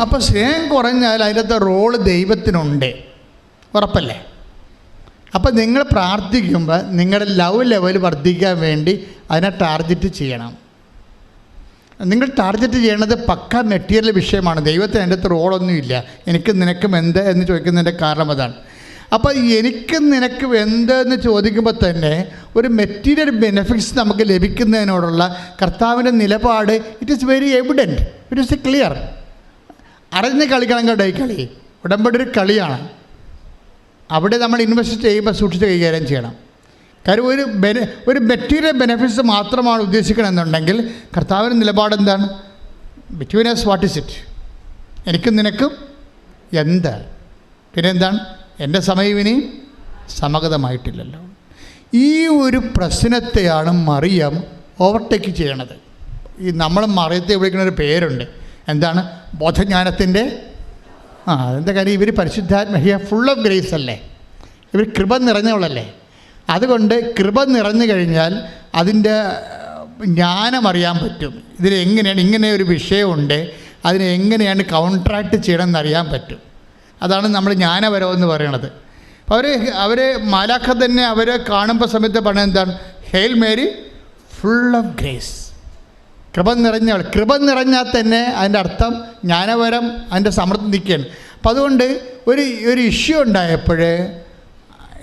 അപ്പോൾ സ്നേഹം കുറഞ്ഞാൽ അതിൻ്റെ റോള് ദൈവത്തിനുണ്ട്, ഉറപ്പല്ലേ? അപ്പോൾ നിങ്ങൾ പ്രാർത്ഥിക്കുമ്പോൾ നിങ്ങളുടെ ലവ് ലെവൽ വർദ്ധിക്കാൻ വേണ്ടി അതിനെ ടാർഗറ്റ് ചെയ്യണം. നിങ്ങൾ ടാർഗറ്റ് ചെയ്യണത് പക്ക മെറ്റീരിയൽ വിഷയമാണ്. ദൈവത്തിന് അതിൻ്റെ അകത്ത് റോളൊന്നുമില്ല. എനിക്കും നിനക്കും എന്ത് എന്ന് ചോദിക്കുന്നതിൻ്റെ കാരണം അതാണ്. അപ്പോൾ എനിക്കും നിനക്കും എന്ത് എന്ന് ചോദിക്കുമ്പോൾ തന്നെ ഒരു മെറ്റീരിയൽ ബെനിഫിറ്റ്സ് നമുക്ക് ലഭിക്കുന്നതിനോടുള്ള കർത്താവിൻ്റെ നിലപാട് it is very evident, it is clear. അറിഞ്ഞ് കളിക്കണം കേട്ടോ. ഈ കളി ഉടമ്പടി ഒരു കളിയാണ്. അവിടെ നമ്മൾ ഇൻവെസ്റ്റ് ചെയ്യുമ്പോൾ സൂക്ഷിച്ച് കൈകാര്യം ചെയ്യണം. കാര്യം ഒരു മെറ്റീരിയൽ ബെനിഫിറ്റ്സ് മാത്രമാണ് ഉദ്ദേശിക്കണമെന്നുണ്ടെങ്കിൽ കർത്താവിൻ്റെ നിലപാട് എന്താണ്? Between us what is it, എനിക്കും നിനക്കും എന്ത്, പിന്നെ എന്താണ്, എൻ്റെ സമയം ഇനി സമഗതമായിട്ടില്ലല്ലോ. ഈ ഒരു പ്രശ്നത്തെയാണ് മറിയം ഓവർടേക്ക് ചെയ്യണത്. ഈ നമ്മൾ മറിയത്തെ വിളിക്കുന്ന ഒരു പേരുണ്ട്, എന്താണ്? ബോധജ്ഞാനത്തിൻ്റെ അതെന്താ കാര്യം? ഇവർ പരിശുദ്ധാത്മ ഫുൾ ഓഫ് ഗ്രേസ് അല്ലേ, ഇവർ കൃപ നിറഞ്ഞവളല്ലേ. അതുകൊണ്ട് കൃപ നിറഞ്ഞു കഴിഞ്ഞാൽ അതിൻ്റെ ജ്ഞാനം അറിയാൻ പറ്റും. ഇതിലെങ്ങനെയാണ്, ഇങ്ങനെ ഒരു വിഷയമുണ്ട്, അതിനെ എങ്ങനെയാണ് കൗൺട്രാക്ട് ചെയ്യണമെന്ന് അറിയാൻ പറ്റും. അതാണ് നമ്മൾ ജ്ഞാനപരം എന്ന് പറയണത്. അപ്പോൾ അവർ മാലാഖ തന്നെ അവരെ കാണുമ്പോൾ സമയത്ത് പറഞ്ഞത് എന്താണ്? Hail Mary full of grace, കൃപ നിറഞ്ഞവൾ. കൃപ നിറഞ്ഞാൽ തന്നെ അതിൻ്റെ അർത്ഥം ജ്ഞാനപരം അതിൻ്റെ സമൃദ്ധി നിൽക്കുകയാണ്. അപ്പം അതുകൊണ്ട് ഒരു ഇഷ്യൂ ഉണ്ടായപ്പോൾ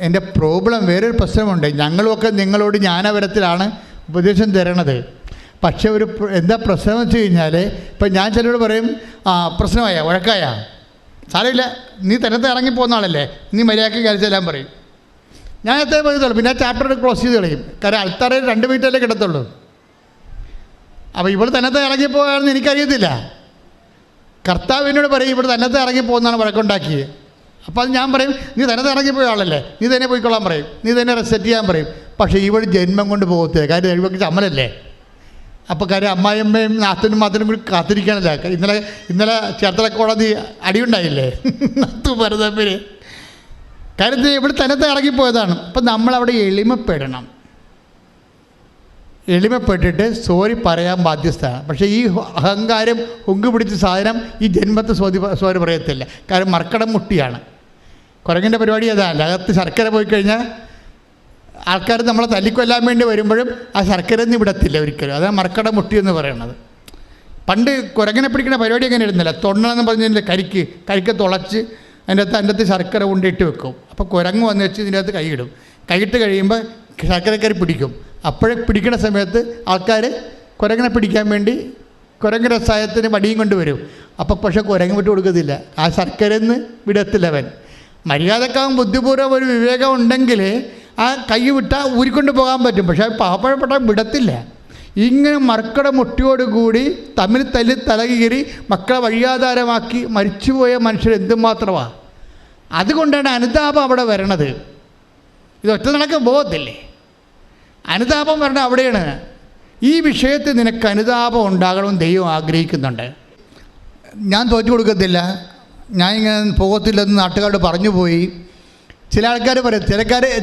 എൻ്റെ പ്രോബ്ലം, വേറൊരു പ്രശ്നമുണ്ട്. ഞങ്ങളുമൊക്കെ നിങ്ങളോട് ജ്ഞാനപരത്തിലാണ് ഉപദേശം തരണത്. പക്ഷേ എന്താ പ്രശ്നം വെച്ച് കഴിഞ്ഞാൽ, ഇപ്പം ഞാൻ ചിലരോട് പറയും, പ്രശ്നമായ വഴക്കായ സാരമില്ല, നീ തന്നത്തെ ഇറങ്ങിപ്പോകുന്ന ആളല്ലേ, നീ മര്യാദയ്ക്ക് കഴിച്ചെല്ലാം പറയും. ഞാൻ എത്ര പറയത്തുള്ളൂ, പിന്നെ ആ ചാപ്റ്റർ ക്ലോസ് ചെയ്ത് കളയും. കാരണം അൾത്താറയിൽ 2 മിനിറ്റല്ലേ കിടത്തുള്ളൂ. അപ്പോൾ ഇവിടെ തന്നത്തെ ഇറങ്ങിപ്പോകാമെന്ന് എനിക്കറിയത്തില്ല. കർത്താവിനോട് പറയും ഇവിടെ തന്നത്തെ ഇറങ്ങിപ്പോകുന്നതാണ് വഴക്കുണ്ടാക്കിയത്. അപ്പോൾ അത് ഞാൻ പറയും, നീ തന്നത്തെ ഇറങ്ങിപ്പോയ ആളല്ലേ, നീ തന്നെ പോയിക്കൊള്ളാൻ പറയും, നീ തന്നെ റെസെറ്റ് ചെയ്യാൻ പറയും. പക്ഷേ ഇവിടെ ജന്മം കൊണ്ട് പോകത്തില്ല. കാര്യം ഇവർക്ക് ചമ്മലല്ലേ. അപ്പോൾ കാര്യം അമ്മായിയമ്മയും നാത്തനും മാത്രം കൂടി കാത്തിരിക്കണല്ല. ഇന്നലെ ചേർത്തല കോടതി അടിയുണ്ടായില്ലേ നത്തു പരതപ്പിന്. കാര്യം ഇവിടെ തന്നത്തെ ഇറങ്ങിപ്പോയതാണ്. അപ്പം നമ്മളവിടെ എളിമപ്പെടണം. എളിമപ്പെട്ടിട്ട് സോറി പറയാൻ ബാധ്യസ്ഥമാണ്. പക്ഷേ ഈ അഹങ്കാരം ഹുങ്ക് പിടിച്ച സാധനം ഈ ജന്മത്തെ സോറി പറയത്തില്ല. കാരണം മർക്കടം മുട്ടിയാണ്. കുരങ്ങിൻ്റെ പരിപാടി അതാണല്ല. അകത്ത് ശർക്കര പോയി കഴിഞ്ഞാൽ ആൾക്കാർ നമ്മളെ തല്ലിക്കൊല്ലാൻ വേണ്ടി വരുമ്പോഴും ആ ശർക്കര ഒന്നും വിടത്തില്ല ഒരിക്കലും. അതാണ് മർക്കടം മുട്ടി എന്ന് പറയണത്. പണ്ട് കുരങ്ങനെ പിടിക്കുന്ന പരിപാടി അങ്ങനെ ഇരുന്നില്ല. തൊണ്ണെന്ന് പറഞ്ഞതിൻ്റെ കരിക്ക് തുളച്ച് അതിൻ്റെ അകത്ത് ശർക്കര കൊണ്ടിട്ട് വെക്കും. അപ്പോൾ കുരങ്ങ് വന്ന് വെച്ച് ഇതിൻ്റെ അകത്ത് കൈയിടും. കൈയിട്ട് കഴിയുമ്പോൾ ശർക്കരക്കരി പിടിക്കും. അപ്പോഴേ പിടിക്കുന്ന സമയത്ത് ആൾക്കാർ കുരങ്ങനെ പിടിക്കാൻ വേണ്ടി കുരങ്ങ് രസായത്തിന് വടിയും കൊണ്ട് വരും. അപ്പോൾ പക്ഷേ കുരങ്ങ് വിട്ട് കൊടുക്കത്തില്ല. ആ ശർക്കരന്ന് വിടത്തില്ലവൻ. മര്യാദക്കാവും ബുദ്ധിപൂർവ്വം ഒരു വിവേകം ഉണ്ടെങ്കിൽ ആ കൈ വിട്ടാൽ ഊരിക്കൊണ്ട് പോകാൻ പറ്റും. പക്ഷേ പാവപ്പെട്ട വിടത്തില്ല. ഇങ്ങനെ മർക്കട മുട്ടിയോടുകൂടി തമ്മിൽ തല്ലി തലകീറി മക്കളെ വഴിയാധാരമാക്കി മരിച്ചുപോയ മനുഷ്യർ എന്തുമാത്രമാണ്. അതുകൊണ്ടാണ് അനുതാപം അവിടെ വരണത്. ഇത് ഒറ്റ നടക്ക് പോകത്തില്ലേ. അനുതാപം വരണ അവിടെയാണ്. ഈ വിഷയത്തിൽ നിനക്ക് അനുതാപം ഉണ്ടാകണമെന്ന് ദൈവം ആഗ്രഹിക്കുന്നുണ്ട്. ഞാൻ തോറ്റു കൊടുക്കത്തില്ല, ഞാൻ ഇങ്ങനെ പോകത്തില്ലെന്ന് നാട്ടുകാരോട് പറഞ്ഞു പോയി. ചില ആൾക്കാർ പറയും,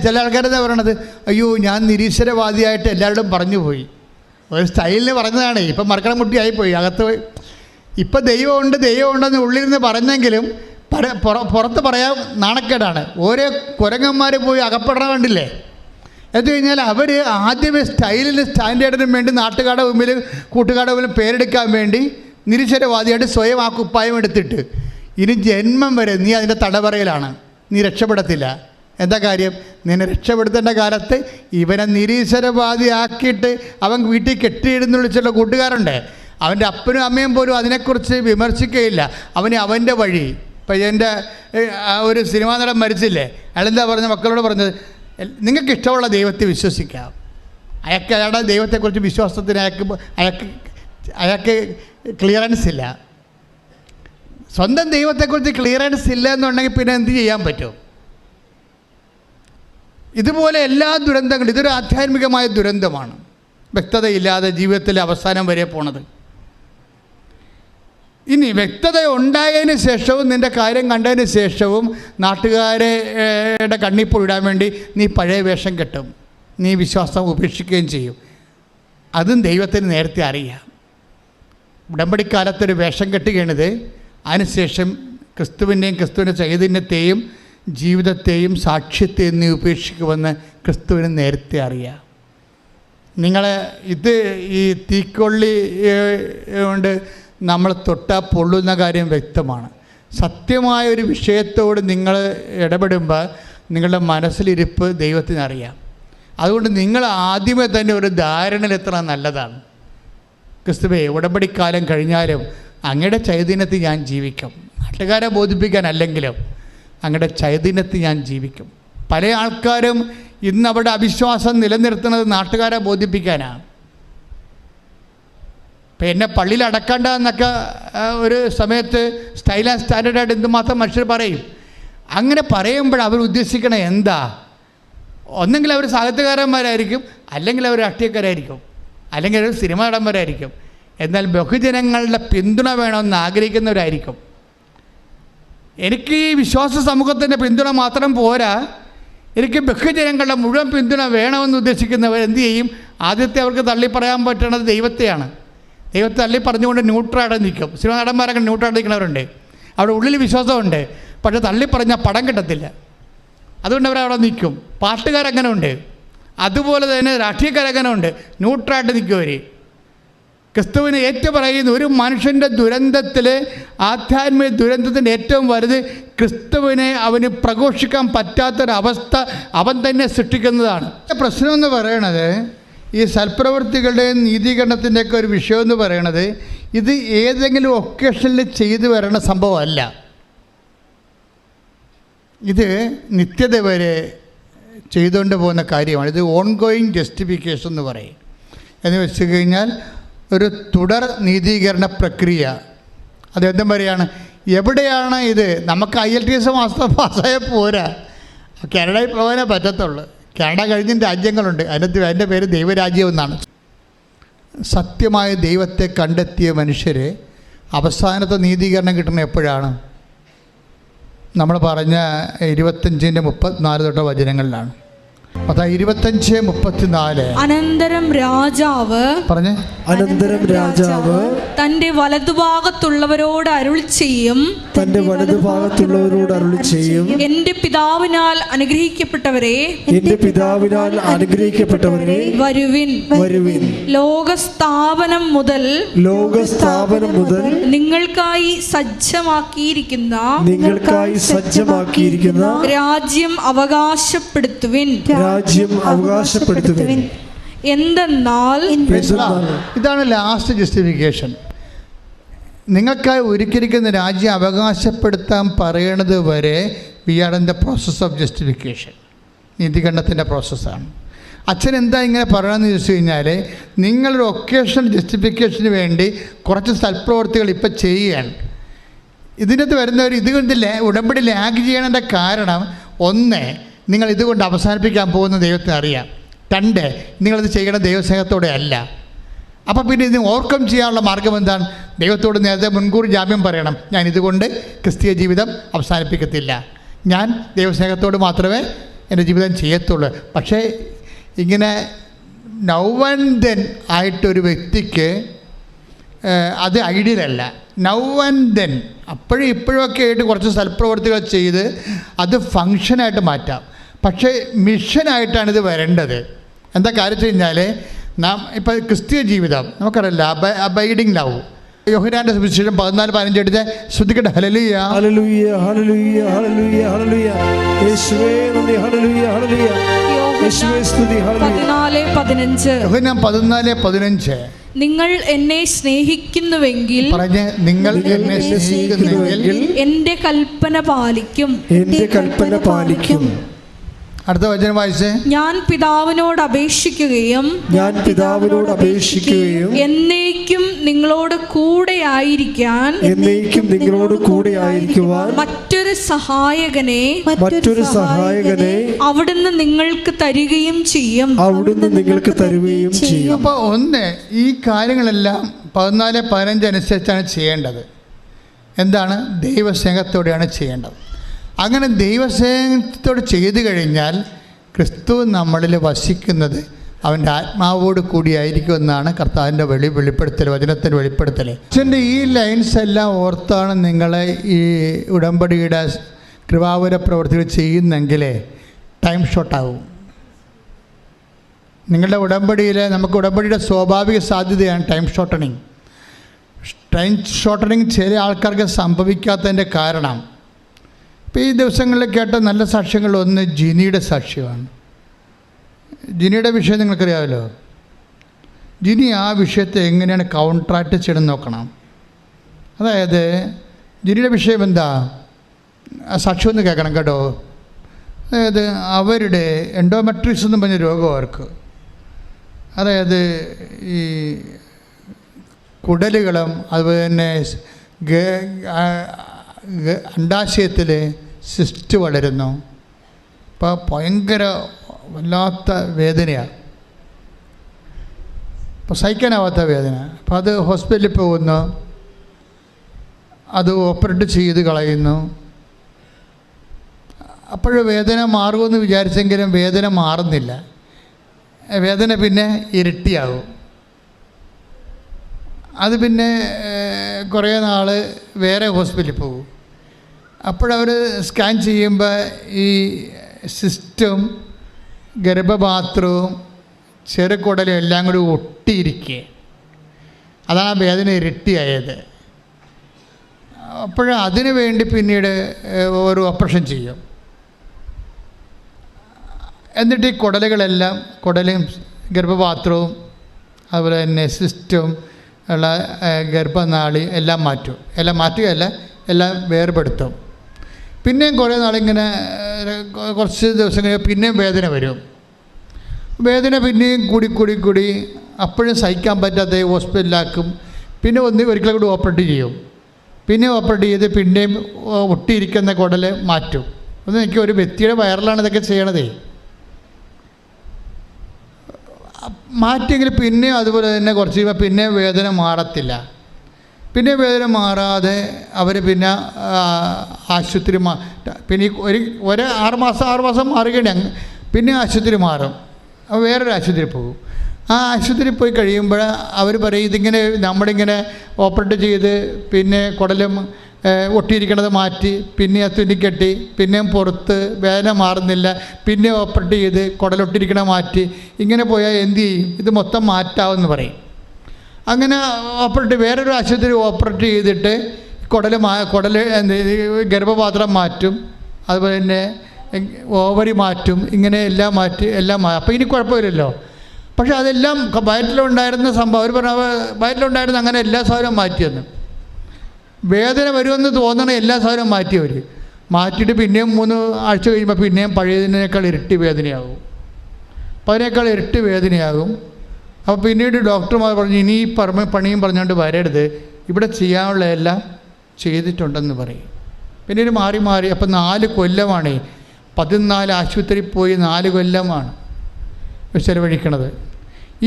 ചില ആൾക്കാരെന്താ പറയണത്, അയ്യോ ഞാൻ നിരീശ്വരവാദിയായിട്ട് എല്ലാവരോടും പറഞ്ഞു പോയി. ഒരു സ്റ്റൈലിന് പറഞ്ഞതാണ്. ഇപ്പം മർക്കട മുട്ടിയായിപ്പോയി. അകത്ത് പോയി ഇപ്പം ദൈവമുണ്ടെന്ന് ഉള്ളിരുന്ന് പറഞ്ഞെങ്കിലും പുറത്ത് പറയാൻ നാണക്കേടാണ്. ഓരോ കുരങ്ങന്മാർ പോയി അകപ്പെടണ കണ്ടില്ലേ. എന്ന് കഴിഞ്ഞാൽ അവർ ആദ്യമേ സ്റ്റൈലിന് സ്റ്റാൻഡേർഡിനും വേണ്ടി നാട്ടുകാരുടെ മുമ്പിൽ കൂട്ടുകാരുടെ മുമ്പിൽ പേരെടുക്കാൻ വേണ്ടി നിരീശ്വരവാദിയായിട്ട് സ്വയം ആ കുപ്പായം എടുത്തിട്ട് ഇനി ജന്മം വരെ നീ അതിൻ്റെ തടവറയിലാണ്, നീ രക്ഷപ്പെടത്തില്ല. എന്താ കാര്യം? നിന്നെ രക്ഷപ്പെടുത്തേണ്ട കാലത്ത് ഇവനെ നിരീശ്വരവാദിയാക്കിയിട്ട് അവൻ വീട്ടിൽ കെട്ടിയിടുന്ന വിളിച്ചുള്ള കൂട്ടുകാരുണ്ട്. അവൻ്റെ അപ്പനും അമ്മയും പോലും അതിനെക്കുറിച്ച് വിമർശിക്കുകയില്ല. അവൻ്റെ വഴി. ഇപ്പം എൻ്റെ ഒരു സിനിമാ നടൻ മരിച്ചില്ലേ, അയാളെന്താ പറഞ്ഞത്? മക്കളോട് പറഞ്ഞത്, നിങ്ങൾക്ക് ഇഷ്ടമുള്ള ദൈവത്തെ വിശ്വസിക്കാം. അയാളുടെ ദൈവത്തെക്കുറിച്ച് വിശ്വാസത്തിന് അയാൾക്ക് ക്ലിയറൻസ് ഇല്ല. സ്വന്തം ദൈവത്തെക്കുറിച്ച് ക്ലിയറൻസ് ഇല്ല എന്നുണ്ടെങ്കിൽ പിന്നെ എന്ത് ചെയ്യാൻ പറ്റും? ഇതുപോലെ എല്ലാ ദുരന്തങ്ങളും, ഇതൊരു ആധ്യാത്മികമായ ദുരന്തമാണ്. വ്യക്തതയില്ലാതെ ജീവിതത്തിലെ അവസാനം വരെ പോണത്. ഇനി വ്യക്തത ഉണ്ടായതിന് ശേഷവും നിൻ്റെ കാര്യം കണ്ടതിന് ശേഷവും നാട്ടുകാരുടെ കണ്ണിപ്പൊഴിടാൻ വേണ്ടി നീ പഴയ വേഷം കെട്ടും, നീ വിശ്വാസം ഉപേക്ഷിക്കുകയും ചെയ്യും. അതും ദൈവത്തിന് നേരത്തെ അറിയാം. ഉടമ്പടിക്കാലത്തൊരു വേഷം കെട്ടുകയാണിത്. അതിനുശേഷം ക്രിസ്തുവിൻ്റെയും ക്രിസ്തുവിൻ്റെ ചൈതന്യത്തെയും ജീവിതത്തെയും സാക്ഷ്യത്തെയും നീ ഉപേക്ഷിക്കുമെന്ന് ക്രിസ്തുവിന് നേരത്തെ അറിയാം. നിങ്ങളെ ഇത് ഈ തീക്കൊള്ളി കൊണ്ട് നമ്മൾ തൊട്ടാൽ പൊള്ളുന്ന കാര്യം വ്യക്തമാണ്. സത്യമായ ഒരു വിഷയത്തോട് നിങ്ങൾ ഇടപെടുമ്പോൾ നിങ്ങളുടെ മനസ്സിലിരിപ്പ് ദൈവത്തിനറിയാം. അതുകൊണ്ട് നിങ്ങൾ ആദ്യമേ തന്നെ ഒരു ധാരണയിലെത്തണം നല്ലതാണ്. ക്രിസ്തുവേ, ഉടമ്പടിക്കാലം കഴിഞ്ഞാലും അങ്ങയുടെ ചൈതന്യത്തിൽ ഞാൻ ജീവിക്കും. നാട്ടുകാരെ ബോധിപ്പിക്കാനല്ലെങ്കിലും അങ്ങയുടെ ചൈതന്യത്തിൽ ഞാൻ ജീവിക്കും. പല ആൾക്കാരും ഇന്ന് അവരുടെ അവിശ്വാസം നിലനിർത്തുന്നത് നാട്ടുകാരെ ബോധിപ്പിക്കാനാണ്. ഇപ്പം എന്നെ പള്ളിയിൽ അടക്കണ്ട എന്നൊക്കെ ഒരു സമയത്ത് സ്റ്റൈൽ ആൻഡ് സ്റ്റാൻഡേർഡായിട്ട് എന്തുമാത്രം മനുഷ്യർ പറയും. അങ്ങനെ പറയുമ്പോൾ അവർ ഉദ്ദേശിക്കണ എന്താ? ഒന്നെങ്കിൽ അവർ സാഹിത്യകാരന്മാരായിരിക്കും, അല്ലെങ്കിൽ അവർ രാഷ്ട്രീയക്കാരായിരിക്കും, അല്ലെങ്കിൽ അവർ സിനിമ നടന്മാരായിരിക്കും. എന്നാൽ ബഹുജനങ്ങളുടെ പിന്തുണ വേണമെന്ന് ആഗ്രഹിക്കുന്നവരായിരിക്കും. എനിക്ക് ഈ വിശ്വാസ സമൂഹത്തിൻ്റെ പിന്തുണ മാത്രം പോരാ, എനിക്ക് ബഹുജനങ്ങളുടെ മുഴുവൻ പിന്തുണ വേണമെന്ന് ഉദ്ദേശിക്കുന്നവർ എന്തു ചെയ്യും? ആദ്യത്തെ അവർക്ക് തള്ളി പറയാൻ പറ്റുന്നത് ദൈവത്തെയാണ്. ദൈവത്തെ തള്ളി പറഞ്ഞുകൊണ്ട് ന്യൂട്രലായിട്ട് നിൽക്കും. സിനിമ നടന്മാരൊക്കെ ന്യൂട്രലായിട്ട് നിൽക്കുന്നവരുണ്ട്. അവിടെ ഉള്ളിൽ വിശ്വാസമുണ്ട്, പക്ഷേ തള്ളി പറഞ്ഞാൽ പടം കിട്ടത്തില്ല. അതുകൊണ്ട് അവരവിടെ നിൽക്കും. പാട്ടുകാരങ്ങനെ ഉണ്ട്, അതുപോലെ തന്നെ രാഷ്ട്രീയക്കാരങ്ങനെ ഉണ്ട്, ന്യൂട്രലായിട്ട് നിൽക്കും അവർ. ക്രിസ്തുവിന് ഏറ്റവും പറയുന്ന ഒരു മനുഷ്യൻ്റെ ദുരന്തത്തിൽ, ആധ്യാത്മിക ദുരന്തത്തിൻ്റെ ഏറ്റവും വലുത് ക്രിസ്തുവിനെ അവന് പ്രഘോഷിക്കാൻ പറ്റാത്തൊരവസ്ഥ അവൻ തന്നെ സൃഷ്ടിക്കുന്നതാണ്. പ്രശ്നമെന്ന് പറയണത് ഈ സൽപ്രവൃത്തികളുടെയും നീതീകരണത്തിൻ്റെയൊക്കെ ഒരു വിഷയമെന്ന് പറയണത് ഇത് ഏതെങ്കിലും ഒക്കേഷനിൽ ചെയ്തു വരണ സംഭവമല്ല. ഇത് നിത്യത വരെ ചെയ്തുകൊണ്ട് പോകുന്ന കാര്യമാണ്. ഇത് ഓൺഗോയിങ് ജസ്റ്റിഫിക്കേഷൻ എന്ന് പറയും. എന്ന് വെച്ച് കഴിഞ്ഞാൽ ഒരു തുടർ നീതീകരണ പ്രക്രിയ. അതെന്തും പറയുകയാണ്, എവിടെയാണ് ഇത്? നമുക്ക് IELTS പാസ്സായ പോരാ, കാനഡയിൽ പോകാനേ പറ്റത്തുള്ളൂ. കാനഡ കഴിഞ്ഞ രാജ്യങ്ങളുണ്ട്, അതിൻ്റെ പേര് ദൈവരാജ്യം എന്നാണ്. സത്യമായ ദൈവത്തെ കണ്ടെത്തിയ മനുഷ്യർ അവസാനത്തെ നീതീകരണം കിട്ടുന്നത് എപ്പോഴാണ്? നമ്മൾ പറഞ്ഞ 25-34 തൊട്ട് വചനങ്ങളിലാണ്. അതാ 25:34. അനന്തരം രാജാവ് തന്റെ വലതുഭാഗത്തുള്ളവരോട് അരുളി ചെയ്യും, എന്റെ പിതാവിനാൽ അനുഗ്രഹിക്കപ്പെട്ടവരെ, വരുവിൻ. ലോകസ്ഥാപനം മുതൽ നിങ്ങൾക്കായി സജ്ജമാക്കിയിരിക്കുന്ന രാജ്യം അവകാശപ്പെടുത്തുവിൻ. എന്തെന്നാൽ ഇതാണ് ലാസ്റ്റ് ജസ്റ്റിഫിക്കേഷൻ. നിങ്ങൾക്കായി ഒരുക്കിയിരിക്കുന്ന രാജ്യം അവകാശപ്പെടുത്താൻ പറയണത് വരെ we are in the process of justification. നീതികണ്ഠത്തിൻ്റെ പ്രോസസ്സാണ്. അച്ഛൻ എന്താ ഇങ്ങനെ പറയണമെന്ന് ചോദിച്ചു കഴിഞ്ഞാൽ, നിങ്ങളൊരു ഒക്കേഷണൽ ജസ്റ്റിഫിക്കേഷന് വേണ്ടി കുറച്ച് സൽപ്രവർത്തികൾ ഇപ്പം ചെയ്യുകയാണ്. ഇതിനകത്ത് വരുന്നവർ ഇതുകൊണ്ട് ഉടമ്പടി ലാഗ് ചെയ്യണതിൻ്റെ കാരണം, ഒന്ന്, നിങ്ങൾ ഇതുകൊണ്ട് അവസാനിപ്പിക്കാൻ പോകുന്ന ദൈവത്തിന് അറിയാം. രണ്ട്, നിങ്ങളിത് ചെയ്യണ ദൈവസ്നേഹത്തോടെ അല്ല. അപ്പോൾ പിന്നെ ഇത് ഓവർകം ചെയ്യാനുള്ള മാർഗം എന്താണ്? ദൈവത്തോട് നേരത്തെ മുൻകൂർ ജാമ്യം പറയണം. ഞാൻ ഇതുകൊണ്ട് ക്രിസ്തീയ ജീവിതം അവസാനിപ്പിക്കത്തില്ല, ഞാൻ ദൈവസ്നേഹത്തോട് മാത്രമേ എൻ്റെ ജീവിതം ചെയ്യത്തുള്ളൂ. പക്ഷേ ഇങ്ങനെ നൗ ആൻഡ് ദെൻ ആയിട്ടൊരു വ്യക്തിക്ക് അത് ഐഡിയലല്ല. നൗ ആൻഡ് ദെൻ, അപ്പോഴും ഇപ്പോഴൊക്കെ ആയിട്ട് കുറച്ച് സൽപ്രവർത്തികൾ ചെയ്ത് അത് ഫങ്ഷനായിട്ട് മാറ്റാം. പക്ഷേ മിഷനായിട്ടാണ് ഇത് വരേണ്ടത്. എന്താ കാര്യം വെച്ച് കഴിഞ്ഞാൽ, നാം ഇപ്പോൾ ക്രിസ്തീയ ജീവിതം നമുക്കറിയില്ല, അബൈഡിങ് ലവ്. യോഹന്നാന്റെ സുവിശേഷം 14:15 എടുത്ത് ശ്രദ്ധിക്കട്ടെ. ഹല്ലേലൂയ, ഹല്ലേലൂയ, ഹല്ലേലൂയ, ഹല്ലേലൂയ, ഹല്ലേലൂയ, യേശുവേ നന്ദി, ഹല്ലേലൂയ, ഹല്ലേലൂയ, യേശുവേ സ്തുതി, ഹല്ലേലൂയ. 14:15 നിങ്ങൾ എന്നെ സ്നേഹിക്കുന്നുവെങ്കിൽ, നിങ്ങൾ എന്നെ സ്നേഹിക്കുന്നുവെങ്കിൽ എന്റെ കൽപ്പന പാലിക്കും. അടുത്ത വചനം വായിച്ചേ. ഞാൻ പിതാവിനോട് അപേക്ഷിക്കുകയും എന്നേക്കും നിങ്ങളോട് കൂടെ ആയിരിക്കാൻ മറ്റൊരു സഹായകനെ അവിടുന്ന് നിങ്ങൾക്ക് തരികയും ചെയ്യും. അപ്പോൾ ഒന്ന്, ഈ കാര്യങ്ങളെല്ലാം 14-15 അനുസരിച്ചാണ് ചെയ്യേണ്ടത്. എന്താണ്? ദൈവസ്നേഹത്തോടെയാണ് ചെയ്യേണ്ടത്. അങ്ങനെ ദൈവസ്നേഹത്തോട് ചെയ്തു കഴിഞ്ഞാൽ ക്രിസ്തു നമ്മളിൽ വസിക്കുന്നത് അവൻ്റെ ആത്മാവോട് കൂടിയായിരിക്കുമെന്നാണ് കർത്താവിൻ്റെ വെളിപ്പെടുത്തൽ, വചനത്തിൻ്റെ വെളിപ്പെടുത്തൽ. അച്ഛൻ്റെ ഈ ലൈൻസ് എല്ലാം ഓർത്താണ് നിങ്ങളെ ഈ ഉടമ്പടിയുടെ കൃപാവര പ്രവൃത്തികൾ ചെയ്യുന്നെങ്കിൽ ടൈം ഷോർട്ടാവും. നിങ്ങളുടെ ഉടമ്പടിയിൽ നമുക്ക് ഉടമ്പടിയുടെ സ്വാഭാവിക സാധ്യതയാണ് ടൈം ഷോർട്ടണിങ്. ടൈം ഷോർട്ടണിങ് ചില ആൾക്കാർക്ക് സംഭവിക്കാത്തതിൻ്റെ കാരണം, ഇപ്പോൾ ഈ ദിവസങ്ങളിൽ കേട്ട നല്ല സാക്ഷ്യങ്ങളൊന്ന് ജിനിയുടെ സാക്ഷ്യമാണ്. ജിനിയുടെ വിഷയം നിങ്ങൾക്കറിയാമല്ലോ. ജിനി ആ വിഷയത്തെ എങ്ങനെയാണ് കൗൺട്രാക്ട് ചെയ്യണം നോക്കണം. അതായത് ജിനിയുടെ വിഷയം എന്താ, ആ സാക്ഷ്യം ഒന്ന് കേൾക്കണം കേട്ടോ. അതായത് അവരുടെ എൻഡോമെട്രിസ് എന്ന് പറഞ്ഞ രോഗം അവർക്ക്, അതായത് ഈ കുടലുകളും അതുപോലെ തന്നെ അണ്ഡാശയത്തിൽ സിസ്റ്റ് വളരുന്നു. അപ്പോൾ ഭയങ്കര വല്ലാത്ത വേദനയാണ്, അപ്പോൾ സഹിക്കാനാവാത്ത വേദന. അപ്പോൾ അത് ഹോസ്പിറ്റലിൽ പോകുന്നു, അത് ഓപ്പറേറ്റ് ചെയ്ത് കളയുന്നു. അപ്പോൾ വേദന മാറുമെന്ന് വിചാരിച്ചെങ്കിലും വേദന മാറുന്നില്ല, വേദന പിന്നെ ഇരട്ടിയാകും. അത് പിന്നെ കുറേ നാൾ വേറെ ഹോസ്പിറ്റലിൽ പോകും. അപ്പോഴവർ സ്കാൻ ചെയ്യുമ്പോൾ ഈ സിസ്റ്റും ഗർഭപാത്രവും ചെറുകുടലും എല്ലാം കൂടി ഒട്ടിയിരിക്കുക. അതാണ് ആ വേദന ഇരട്ടിയായത്. അപ്പോൾ അതിനു വേണ്ടി പിന്നീട് ഒരു ഓപ്പറേഷൻ ചെയ്യും. എന്നിട്ട് ഈ കുടലുകളെല്ലാം, കുടലും ഗർഭപാത്രവും അതുപോലെ തന്നെ സിസ്റ്റും ഉള്ള ഗർഭനാളി എല്ലാം മാറ്റും. എല്ലാം മാറ്റുകയല്ല, എല്ലാം വേർപെടുത്തും. പിന്നെയും കുറേ നാളിങ്ങനെ കുറച്ച് ദിവസം കഴിഞ്ഞ് പിന്നെയും വേദന വരും. വേദന പിന്നെയും കൂടി അപ്പോഴും സഹിക്കാൻ പറ്റാത്ത ഹോസ്പിറ്റലിലാക്കും. പിന്നെ ഒരിക്കലും കൂടി ഓപ്പറേറ്റ് ചെയ്യും. പിന്നെ ഓപ്പറേറ്റ് ചെയ്ത് പിന്നെയും ഒട്ടിയിരിക്കുന്ന കുടൽ മാറ്റും. ഒന്ന് എനിക്ക് ഒരു വ്യക്തിയുടെ വയറിലാണ് ഇതൊക്കെ ചെയ്യണതേ. മാറ്റിയെങ്കിൽ പിന്നെയും അതുപോലെ തന്നെ കുറച്ച് കഴിയുമ്പോൾ പിന്നെ വേദന മാറത്തില്ല. പിന്നെ വേദന മാറാതെ അവർ പിന്നെ ആശുപത്രി പിന്നെ ഒരു 6 മാസം മാറുകയാണ്. പിന്നെ ആശുപത്രി മാറും, അപ്പോൾ വേറൊരു ആശുപത്രി പോകും. ആ ആശുപത്രി പോയി കഴിയുമ്പോൾ അവർ പറയും ഇതിങ്ങനെ നമ്മളിങ്ങനെ ഓപ്പറേറ്റ് ചെയ്ത് പിന്നെ കുടലും ഒട്ടിയിരിക്കണത് മാറ്റി പിന്നെ തുന്നിക്കെട്ടി പിന്നെയും പുറത്ത് വേദന മാറുന്നില്ല, പിന്നെ ഓപ്പറേറ്റ് ചെയ്ത് കുടലൊട്ടിരിക്കണ മാറ്റി, ഇങ്ങനെ പോയാൽ എന്ത് ചെയ്യും, ഇത് മൊത്തം മാറ്റാമെന്ന് പറയും. അങ്ങനെ ഓപ്പറേറ്റ് വേറൊരു ആശുപത്രി ഓപ്പറേറ്റ് ചെയ്തിട്ട് കുടൽ ഗർഭപാത്രം മാറ്റും, അതുപോലെ തന്നെ ഓവറി മാറ്റും, ഇങ്ങനെ എല്ലാം മാറ്റി അപ്പോൾ ഇനി കുഴപ്പമില്ലല്ലോ. പക്ഷെ അതെല്ലാം വയറ്റിലുണ്ടായിരുന്ന സംഭവം അവർ പറഞ്ഞ വയറ്റിലുണ്ടായിരുന്ന അങ്ങനെ എല്ലാ സാധനവും മാറ്റിയെന്ന്. വേദന വരുമെന്ന് തോന്നണ എല്ലാ സാധനവും മാറ്റിയവർ മാറ്റിയിട്ട് പിന്നെയും 3 ആഴ്ച കഴിയുമ്പോൾ പിന്നെയും പഴയതിനേക്കാൾ ഇരട്ടി വേദനയാകും. അപ്പോൾ അതിനേക്കാൾ ഇരട്ടി വേദനയാകും. അപ്പോൾ പിന്നീട് ഡോക്ടർമാർ പറഞ്ഞു ഇനി ഈ പണിയും പറഞ്ഞുകൊണ്ട് വരരുത്, ഇവിടെ ചെയ്യാനുള്ള എല്ലാം ചെയ്തിട്ടുണ്ടെന്ന് പറയും. പിന്നീട് മാറി അപ്പോൾ 4 കൊല്ലമാണ് 14 ആശുപത്രി പോയി 4 കൊല്ലമാണ് ചിലവഴിക്കണത്.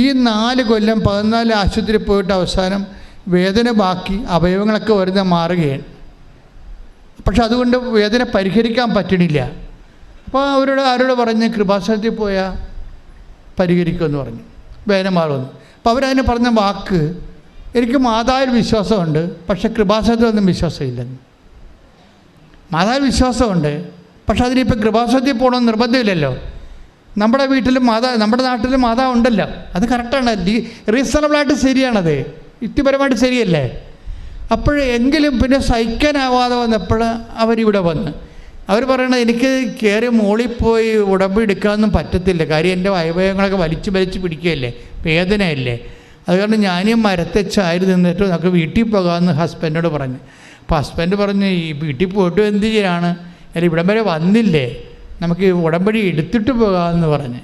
ഈ 4 കൊല്ലം 14 ആശുപത്രി പോയിട്ട് അവസാനം വേദന ബാക്കി അവയവങ്ങളൊക്കെ വരുന്ന മാറുകയാണ്. പക്ഷെ അതുകൊണ്ട് വേദന പരിഹരിക്കാൻ പറ്റണില്ല. അപ്പോൾ ആരോട് പറഞ്ഞ് കൃപാസനത്തിൽ പോയാൽ പരിഹരിക്കുമെന്ന് പറഞ്ഞു, വേദന മാറുമെന്ന്. അപ്പോൾ അവരതിന് പറഞ്ഞ വാക്ക്, എനിക്ക് മാതാവിൽ വിശ്വാസമുണ്ട് പക്ഷെ കൃപാസനത്തിലൊന്നും വിശ്വാസമില്ലെന്ന്. മാതാവിൽ വിശ്വാസമുണ്ട് പക്ഷെ അതിനിപ്പോൾ കൃപാസനത്തിൽ പോകണമെന്ന് നിർബന്ധമില്ലല്ലോ. നമ്മുടെ വീട്ടിലും നമ്മുടെ നാട്ടിലും മാതാവ് ഉണ്ടല്ലോ, അത് കറക്റ്റാണ്, റീസണബിളായിട്ട് ശരിയാണത്, യുക്തിപരമായിട്ട് ശരിയല്ലേ. അപ്പോഴെങ്കിലും പിന്നെ സഹിക്കാനാവാതെ വന്നപ്പോൾ അവരിവിടെ വന്ന് അവർ പറയണത് എനിക്ക് കയറി മോളിപ്പോയി ഉടമ്പടി എടുക്കാനൊന്നും പറ്റത്തില്ല, കാര്യം എൻ്റെ അവയവങ്ങളൊക്കെ വലിച്ച് പിടിക്കുകയല്ലേ, വേദനയല്ലേ. അത് കാരണം ഞാനീ മരത്തെ ചാരി നിന്നിട്ട് നമുക്ക് വീട്ടിൽ പോകാമെന്ന് ഹസ്ബൻഡിനോട് പറഞ്ഞു. അപ്പോൾ ഹസ്ബൻഡ് പറഞ്ഞു ഈ വീട്ടിൽ പോയിട്ട് എന്ത് ചെയ്യാണ്, അല്ല ഇവിടം വരെ വന്നില്ലേ, നമുക്ക് ഉടമ്പടി എടുത്തിട്ട് പോകാമെന്ന് പറഞ്ഞ്.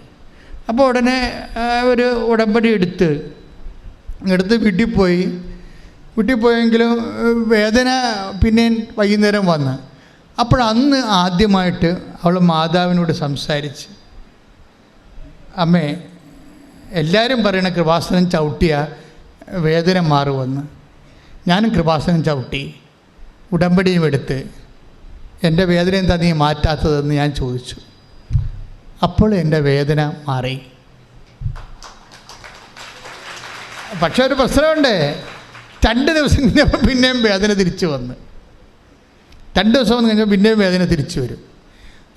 അപ്പോൾ ഉടനെ ഒരു ഉടമ്പടി എടുത്ത് വീട്ടിൽ പോയെങ്കിലും വേദന പിന്നെ വൈകുന്നേരം വന്ന്. അപ്പോഴന്ന് ആദ്യമായിട്ട് അവൾ മാതാവിനോട് സംസാരിച്ച്, അമ്മേ എല്ലാവരും പറയണ കൃപാസനം ചവിട്ടിയ വേദന മാറുമെന്ന്, ഞാനും കൃപാസനം ചവിട്ടി ഉടമ്പടിയും എടുത്ത് എൻ്റെ വേദന എന്താ നീ മാറ്റാത്തതെന്ന് ഞാൻ ചോദിച്ചു. അപ്പോൾ എൻ്റെ വേദന മാറി. പക്ഷെ ഒരു പ്രശ്നമുണ്ട്. 2 ദിവസം കഴിഞ്ഞപ്പോൾ പിന്നെയും വേദന തിരിച്ചു വന്ന്. 2 ദിവസം വന്ന് കഴിഞ്ഞപ്പോൾ പിന്നെയും വേദന തിരിച്ചു വരും.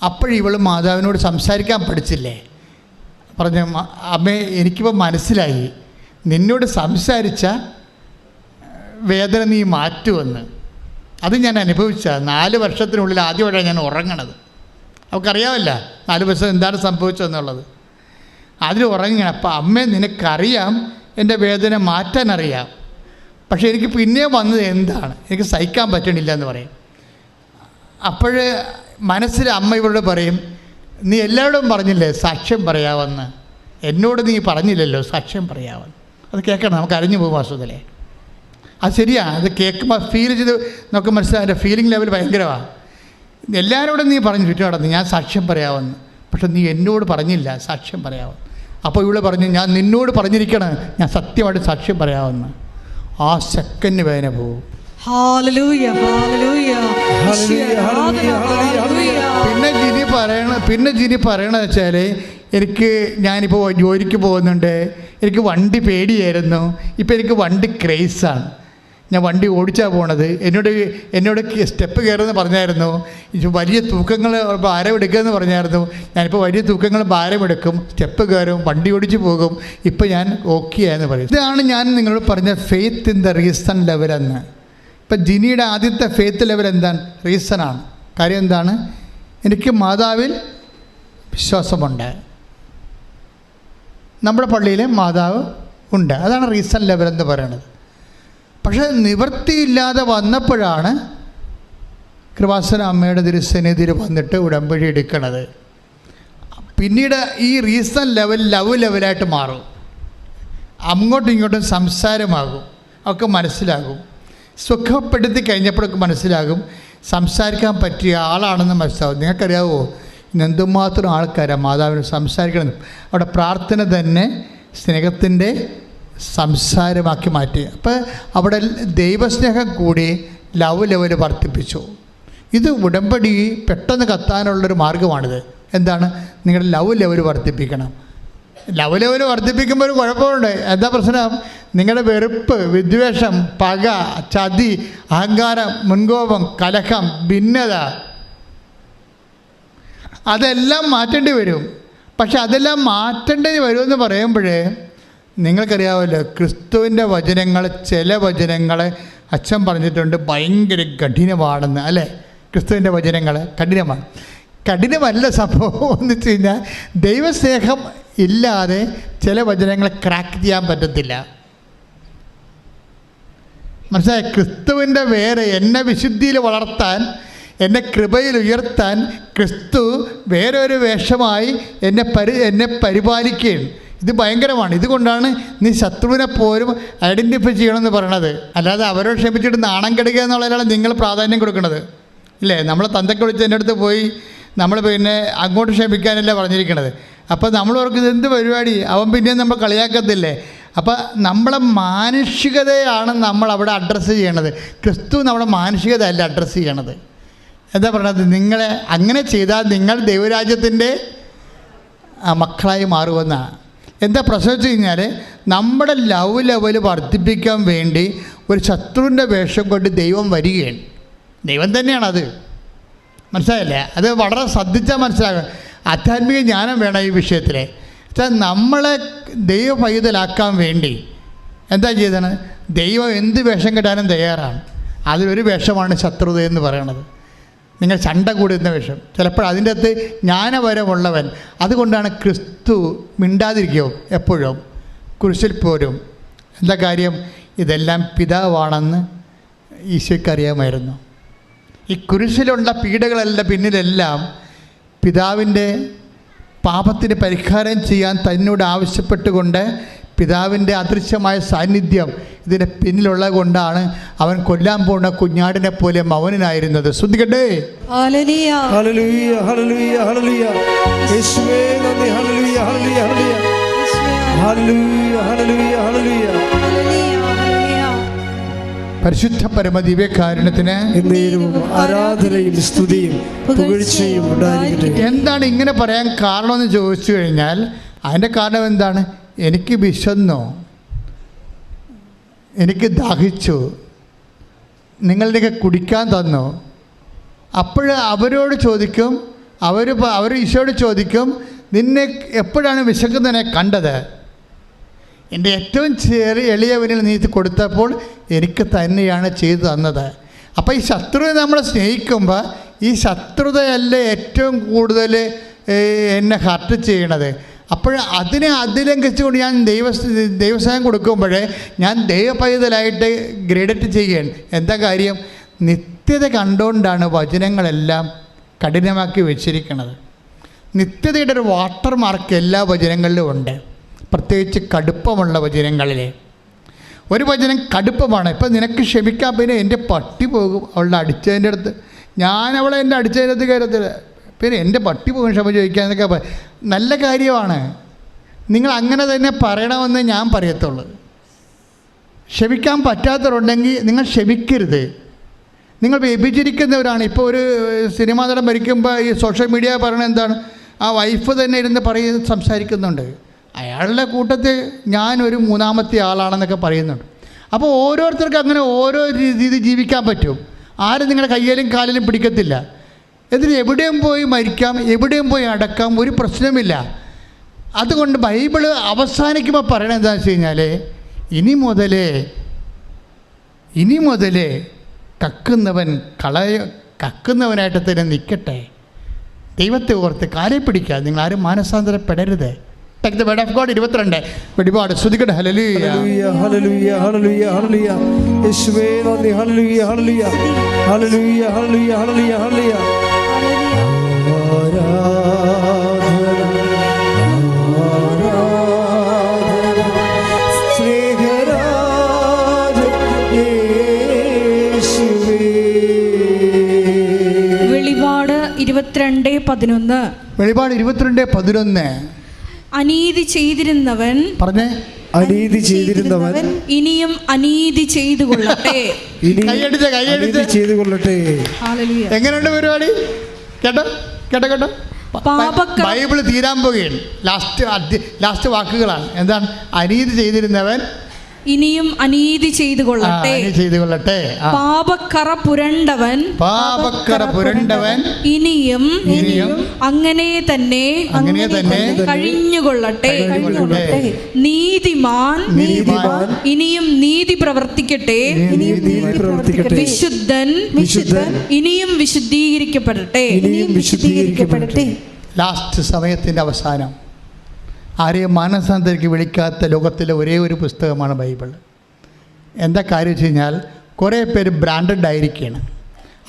അപ്പോഴിവൾ മാതാവിനോട് സംസാരിക്കാൻ പഠിച്ചില്ലേ? പറഞ്ഞു, അമ്മേ എനിക്കിപ്പോൾ മനസ്സിലായി, നിന്നോട് സംസാരിച്ച വേദന നീ മാറ്റുമെന്ന്. അത് ഞാൻ അനുഭവിച്ച 4 വർഷത്തിനുള്ളിൽ ആദ്യമായിട്ടാണ് ഞാൻ ഉറങ്ങണത്. അവൾക്കറിയാമല്ല 4 വർഷം എന്താണ് സംഭവിച്ചതെന്നുള്ളത്. അതിൽ ഉറങ്ങണം. അപ്പം അമ്മേ നിനക്കറിയാം എൻ്റെ വേദന മാറ്റാനറിയാം, പക്ഷേ എനിക്ക് പിന്നെ വന്നത് എന്താണ്, എനിക്ക് സഹിക്കാൻ പറ്റണില്ല എന്ന് പറയും. അപ്പോൾ മനസ്സിൽ അമ്മ ഇവരോട് പറയും, നീ എല്ലാവരോടും പറഞ്ഞില്ലേ സാക്ഷ്യം പറയാമെന്ന്, എന്നോട് നീ പറഞ്ഞില്ലല്ലോ സാക്ഷ്യം പറയാമെന്ന്. അത് കേൾക്കണം, നമുക്ക് അറിഞ്ഞു പോകും വാസ്തുതലേ. അത് ശരിയാണ്. അത് കേൾക്കുമ്പോൾ ഫീൽ ചെയ്ത് നമുക്ക് മനസ്സിലാവും, എൻ്റെ ഫീലിംഗ് ലെവൽ ഭയങ്കരമാണ്. എല്ലാവരോടും നീ പറഞ്ഞു ചുറ്റും നടന്ന് ഞാൻ സാക്ഷ്യം പറയാമെന്ന്, പക്ഷെ നീ എന്നോട് പറഞ്ഞില്ല സാക്ഷ്യം പറയാമെന്ന്. അപ്പോൾ ഇവള് പറഞ്ഞു, ഞാൻ നിന്നോട് പറഞ്ഞിരിക്കണം ഞാൻ സത്യമായിട്ട് സാക്ഷ്യം പറയാമെന്ന്. ആ സെക്കൻഡ് വേദന പോകും. പിന്നെ ജിനി പറയണത് വെച്ചാൽ, ഞാനിപ്പോൾ ജോലിക്ക് പോകുന്നുണ്ട്, എനിക്ക് വണ്ടി പേടിയായിരുന്നു, ഇപ്പോൾ എനിക്ക് വണ്ടി ക്രേസാണ്, ഞാൻ വണ്ടി ഓടിച്ചാൽ പോണത്. എന്നോട് സ്റ്റെപ്പ് കയറുമെന്ന് പറഞ്ഞായിരുന്നു, വലിയ തൂക്കങ്ങൾ ഭാരം എടുക്കുമെന്ന് പറഞ്ഞായിരുന്നു. ഞാനിപ്പോൾ വലിയ തൂക്കങ്ങൾ ഭാരമെടുക്കും, സ്റ്റെപ്പ് കയറും, വണ്ടി ഓടിച്ച് പോകും, ഇപ്പം ഞാൻ ഓക്കെ ആയെന്ന് പറയും. ഇതാണ് ഞാൻ നിങ്ങളോട് പറഞ്ഞ ഫെയ്ത്ത് ഇൻ ദ റീസൺ ലെവലെന്ന്. ഇപ്പം ജിനിയുടെ ആദ്യത്തെ ഫെയ്ത്ത് ലെവൽ എന്താണ്? റീസണാണ്. കാര്യം എന്താണ്? എനിക്ക് മാതാവിൽ വിശ്വാസമുണ്ട്, നമ്മുടെ പള്ളിയിൽ മാതാവ് ഉണ്ട്, അതാണ് റീസൺ ലെവൽ എന്ന് പറയുന്നത്. പക്ഷേ നിവൃത്തിയില്ലാതെ വന്നപ്പോഴാണ് കൃപാസന അമ്മയുടെ തിരുസന്നിധിയിൽ വന്നിട്ട് ഉടമ്പടി എടുക്കണത്. പിന്നീട് ഈ റീസൺ ലെവൽ ലവ് ലെവലായിട്ട് മാറും. അങ്ങോട്ടും ഇങ്ങോട്ടും സംസാരമാകും, ഒക്കെ മനസ്സിലാകും. സുഖപ്പെടുത്തി കഴിഞ്ഞപ്പോഴൊക്കെ മനസ്സിലാകും സംസാരിക്കാൻ പറ്റിയ ആളാണെന്ന് മനസ്സിലാവും. നിങ്ങൾക്കറിയാവോ ഇന്ന് എന്തുമാത്രം ആൾക്കാരാണ് മാതാവിന് സംസാരിക്കണം. അവിടെ പ്രാർത്ഥന തന്നെ സ്നേഹത്തിൻ്റെ സംസാരമാക്കി മാറ്റി. അപ്പോൾ അവിടെ ദൈവസ്നേഹം കൂടി ലവ് ലെവൽ വർദ്ധിപ്പിച്ചു. ഇത് ഉടമ്പടി പെട്ടെന്ന് കത്താനുള്ളൊരു മാർഗ്ഗമാണിത്. എന്താണ്? നിങ്ങളുടെ ലവ് ലെവൽ വർദ്ധിപ്പിക്കണം. ലവ് ലെവൽ വർദ്ധിപ്പിക്കുമ്പോൾ ഒരു കുഴപ്പമുണ്ട്. എന്താ പ്രശ്നം? നിങ്ങളുടെ വെറുപ്പ്, വിദ്വേഷം, പക, ചതി, അഹങ്കാരം, മുൻകോപം, കലഹം, ഭിന്നത, അതെല്ലാം മാറ്റേണ്ടി വരും. പക്ഷെ അതെല്ലാം മാറ്റേണ്ടി വരുമെന്ന് പറയുമ്പോഴേ നിങ്ങൾക്കറിയാമല്ലോ, ക്രിസ്തുവിൻ്റെ വചനങ്ങൾ, ചില വചനങ്ങൾ അച്ഛൻ പറഞ്ഞിട്ടുണ്ട് ഭയങ്കര കഠിനമാണെന്ന്, അല്ലേ? ക്രിസ്തുവിൻ്റെ വചനങ്ങൾ കഠിനമാണ്. കഠിനമല്ല സംഭവം എന്ന് വെച്ച് കഴിഞ്ഞാൽ, ദൈവസ്നേഹം ഇല്ലാതെ ചില വചനങ്ങൾ ക്രാക്ക് ചെയ്യാൻ പറ്റത്തില്ല. മനസ്സിലായി? ക്രിസ്തുവിൻ്റെ വേറെ എന്നെ വിശുദ്ധിയിൽ വളർത്താൻ, എന്നെ കൃപയിൽ ഉയർത്താൻ ക്രിസ്തു വേറെ ഒരു വേഷമായി എന്നെ പരിപാലിക്കുകയാണ്. ഇത് ഭയങ്കരമാണ്. ഇതുകൊണ്ടാണ് നീ ശത്രുവിനെ പോലും ഐഡൻറ്റിഫൈ ചെയ്യണമെന്ന് പറയണത്. അല്ലാതെ അവരോട് ക്ഷമിച്ചിട്ട് നാണം കെടുക എന്നുള്ളതിലാണ് നിങ്ങൾ പ്രാധാന്യം കൊടുക്കുന്നത്, ഇല്ലേ? നമ്മളെ തന്തയ്ക്ക് വിളിച്ച് എൻ്റെ അടുത്ത് പോയി നമ്മൾ പിന്നെ അങ്ങോട്ട് ക്ഷമിക്കാനല്ല പറഞ്ഞിരിക്കണത്. അപ്പോൾ നമ്മൾ ഓർക്കുന്നത് എന്ത് പരിപാടി, അവൻ പിന്നെയും നമ്മൾ കളിയാക്കത്തില്ലേ? അപ്പോൾ നമ്മളെ മാനുഷികതയാണ് നമ്മൾ അവിടെ അഡ്രസ്സ് ചെയ്യണത്. ക്രിസ്തു നമ്മുടെ മാനുഷികത അല്ല അഡ്രസ്സ് ചെയ്യണത്. എന്താ പറയണത്? നിങ്ങളെ അങ്ങനെ ചെയ്താൽ നിങ്ങൾ ദൈവരാജ്യത്തിൻ്റെ മക്കളായി മാറുമെന്നാണ്. എന്താ പ്രശ്നം വെച്ച് കഴിഞ്ഞാൽ, നമ്മുടെ ലവ് ലെവൽ വർദ്ധിപ്പിക്കാൻ വേണ്ടി ഒരു ശത്രുവിൻ്റെ വേഷം കൊണ്ട് ദൈവം വരികയാണ്. ദൈവം തന്നെയാണത്, മനസ്സിലായില്ലേ? അത് വളരെ ശ്രദ്ധിച്ചാൽ മനസ്സിലാകും. ആധ്യാത്മിക ജ്ഞാനം വേണം ഈ വിഷയത്തിൽ. നമ്മളെ ദൈവ പൈതലാക്കാൻ വേണ്ടി എന്താ ചെയ്തത്? ദൈവം എന്ത് വേഷം കെട്ടാനും തയ്യാറാണ്. അതിലൊരു വേഷമാണ് ശത്രുത എന്ന് പറയണത്. നിങ്ങൾ ചണ്ട കൂടുന്ന വേഷം. ചിലപ്പോൾ അതിൻ്റെ അകത്ത് ജ്ഞാനപരമുള്ളവൻ. അതുകൊണ്ടാണ് ക്രിസ്തു മിണ്ടാതിരിക്കും എപ്പോഴും, കുരിശിൽ പോരും. എന്താ കാര്യം? ഇതെല്ലാം പിതാവാണെന്ന് ഈശോയ്ക്ക് അറിയാമായിരുന്നു. ഈ കുരിശിലുള്ള പീഡകളെല്ലാം പിന്നിലെല്ലാം പിതാവിൻ്റെ പാപത്തിന് പരിഹാരം ചെയ്യാൻ തന്നോട് ആവശ്യപ്പെട്ടുകൊണ്ട് പിതാവിൻ്റെ അദൃശ്യമായ സാന്നിധ്യം ഇതിൻ്റെ പിന്നിലുള്ളത് കൊണ്ടാണ് അവൻ കൊല്ലാൻ പോകുന്ന കുഞ്ഞാടിനെ പോലെ മൗനനായിരുന്നത്. ശ്രദ്ധിക്കട്ടെ. പരിശുദ്ധ പരമ ദിവ്യകാരുണ്യത്തിന് ആരാധനയും സ്തുതിയും പുകഴ്ചയും ഉണ്ടായിരിക്കട്ടെ. എന്താണ് ഇങ്ങനെ പറയാൻ കാരണമെന്ന് ചോദിച്ചു കഴിഞ്ഞാൽ, അതിൻ്റെ കാരണം എന്താണ്? എനിക്ക് വിശന്നോ, എനിക്ക് ദാഹിച്ചു, നിങ്ങളുടെയൊക്കെ കുടിക്കാൻ തന്നു. അപ്പോൾ അവരോട് ചോദിക്കും, അവർ ഈശോയോട് ചോദിക്കും, നിന്നെ എപ്പോഴാണ് വിശക്കുന്നതിനെ കണ്ടത്? എൻ്റെ ഏറ്റവും എളിയവനിൽ നീ ഇത് കൊടുത്തപ്പോൾ എനിക്ക് തന്നെയാണ് ചെയ്തു തന്നത്. അപ്പോൾ ഈ ശത്രുവിനെ നമ്മൾ സ്നേഹിക്കുമ്പോൾ ഈ ശത്രുതയല്ലേ ഏറ്റവും കൂടുതൽ എന്നെ ഹർട്ട് ചെയ്യണത്. അപ്പോൾ അതിനെ അതിലംഘിച്ചുകൊണ്ട് ഞാൻ ദൈവസ്നേഹം കൊടുക്കുമ്പോൾ ഞാൻ ദൈവപൈതലായിട്ട് ക്രെഡിറ്റ് ചെയ്യുകയാണ്. എന്താ കാര്യം? നിത്യത കണ്ടുകൊണ്ടാണ് വചനങ്ങളെല്ലാം കഠിനമാക്കി വെച്ചിരിക്കുന്നത്. നിത്യതയുടെ ഒരു വാട്ടർ മാർക്ക് എല്ലാ വചനങ്ങളിലും ഉണ്ട്, പ്രത്യേകിച്ച് കടുപ്പമുള്ള വചനങ്ങളിൽ. ഒരു വചനം കടുപ്പമാണ്. ഇപ്പം നിനക്ക് ക്ഷമിക്കാൻ, പിന്നെ എൻ്റെ പട്ടി പോകും അവളുടെ അടിച്ചതിൻ്റെ അടുത്ത്, ഞാൻ അവളെ എൻ്റെ അടിച്ചതിൻ്റെ അടുത്ത് കയറത്തില്ല, പിന്നെ എൻ്റെ പട്ടി പോകും ക്ഷമ ചോദിക്കാന്നൊക്കെ നല്ല കാര്യമാണ്. നിങ്ങൾ അങ്ങനെ തന്നെ പറയണമെന്ന് ഞാൻ പറയത്തുള്ളൂ. ക്ഷമിക്കാൻ പറ്റാത്തവരുണ്ടെങ്കിൽ നിങ്ങൾ ക്ഷമിക്കരുത്. നിങ്ങൾ വ്യഭിചരിക്കുന്നവരാണ്. ഇപ്പോൾ ഒരു സിനിമാ നടൻ മരിക്കുമ്പോൾ ഈ സോഷ്യൽ മീഡിയ പറയണത് എന്താണ്? ആ വൈഫ് തന്നെ ഇരുന്ന് സംസാരിക്കുന്നുണ്ട്, അയാളുടെ കൂട്ടത്തിൽ ഞാനൊരു മൂന്നാമത്തെ ആളാണെന്നൊക്കെ പറയുന്നുണ്ട്. അപ്പോൾ ഓരോരുത്തർക്കും അങ്ങനെ ഓരോ രീതി ജീവിക്കാൻ പറ്റും. ആരും നിങ്ങളുടെ കയ്യിലും കാലിലും പിടിക്കത്തില്ല. എന്നിട്ട് എവിടെയും പോയി മരിക്കാം, എവിടെയും പോയി അടക്കാം, ഒരു പ്രശ്നമില്ല. അതുകൊണ്ട് ബൈബിള് അവസാനിക്കുമ്പോൾ പറയണത് എന്താണെന്ന് വെച്ച് കഴിഞ്ഞാൽ, ഇനി മുതലേ കക്കുന്നവൻ കക്കുന്നവനായിട്ട് തന്നെ നിൽക്കട്ടെ. ദൈവത്തെ ഓർത്ത് കാലെ പിടിക്കുക. നിങ്ങൾ ആരും മാനസാന്തരപ്പെടരുത്. Take the word of God. 22 വെളിപാട്. ശ്രുതികട്ടെ. ഹല്ലേലൂയ ഹല്ലേലൂയ ഹല്ലേലൂയ ഹല്ലേലൂയ. യേശുവേ നന്ദി. ഹല്ലേലൂയ ഹല്ലേലൂയ ഹല്ലേലൂയ ഹല്ലേലൂയ ഹല്ലേലൂയ ഹല്ലേലൂയ. വെളിപാട് 22:11. വെളിപാട് 22:11. അനീതി ചെയ്തിരുന്നവൻ, പറഞ്ഞേ, അനീതി ചെയ്തിരുന്നവൻ ഇനിയും അനീതി ചെയ്തു കൊള്ളട്ടെ. കൈയടിച്ച് ചെയ്തു കൊള്ളട്ടെ. എങ്ങനെയുണ്ട് പരിപാടി? കേട്ടോ. ബൈബിള് തീരാൻ പോകുകയാണ്. ലാസ്റ്റ് വാക്കുകളാണ്. എന്താണ്? അനീതി ചെയ്തിരുന്നവൻ ഇനിയും അനീതി ചെയ്തു കൊള്ളട്ടെ. പാപക്കറ പുരണ്ടവൻ ഇനിയും അങ്ങനെ തന്നെ കഴിഞ്ഞുകൊള്ളട്ടെ. നീതിമാൻ ഇനിയും നീതി പ്രവർത്തിക്കട്ടെ. വിശുദ്ധൻ ഇനിയും വിശുദ്ധീകരിക്കപ്പെടട്ടെ. ലാസ്റ്റ് സമയത്തിൻ്റെ അവസാനം ആരെയും മാനസാന്തരയ്ക്ക് വിളിക്കാത്ത ലോകത്തിലെ ഒരേ ഒരു പുസ്തകമാണ് ബൈബിൾ. എന്താ കാര്യം വെച്ച് കഴിഞ്ഞാൽ, കുറേ പേര് ബ്രാൻഡഡ് ആയിരിക്കുകയാണ്.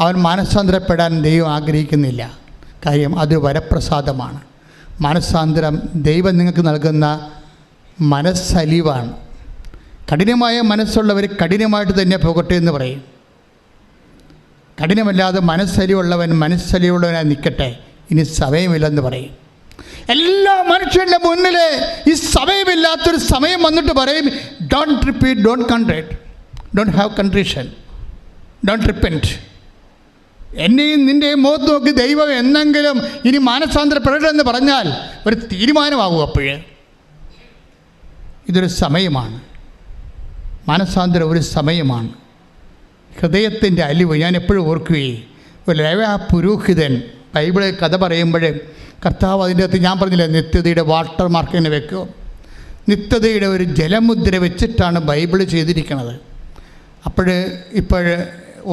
അവൻ മാനസാന്തരപ്പെടാൻ ദൈവം ആഗ്രഹിക്കുന്നില്ല. കാര്യം അത് വരപ്രസാദമാണ്. മാനസാന്തരം ദൈവം നിങ്ങൾക്ക് നൽകുന്ന മനസ്സലിവാണ്. കഠിനമായ മനസ്സുള്ളവർ കഠിനമായിട്ട് തന്നെ പോകട്ടെ എന്ന് പറയും. കഠിനമല്ലാതെ മനസ്സലിവുള്ളവനായി നിൽക്കട്ടെ, ഇനി സമയമില്ലെന്ന് പറയും. എല്ലാ മനുഷ്യരുടെ മുന്നിൽ ഈ സമയമില്ലാത്തൊരു സമയം വന്നിട്ട് പറയും, don't repeat, don't contrite, don't have contrition, don't repent. എന്നെയും നിൻ്റെയും മുഖത്ത് നോക്കി ദൈവം എന്നെങ്കിലും ഇനി മാനസാന്തരപ്പെടരുതെന്ന് പറഞ്ഞാൽ ഒരു തീരുമാനമാകും. അപ്പോഴേ ഇതൊരു സമയമാണ്. മാനസാന്തരം ഒരു സമയമാണ്. ഹൃദയത്തിൻ്റെ അലിവ് ഞാൻ എപ്പോഴും ഓർക്കുകയും, ഒരു പുരോഹിതൻ ബൈബിളിൽ കഥ പറയുമ്പോൾ കർത്താവ് അതിൻ്റെ അകത്ത്, ഞാൻ പറഞ്ഞില്ല, നിത്യതയുടെ വാട്ടർ മാർക്കിനെ വെക്കും. നിത്യതയുടെ ഒരു ജലമുദ്ര വെച്ചിട്ടാണ് ബൈബിൾ ചെയ്തിരിക്കുന്നത്. ഇപ്പോൾ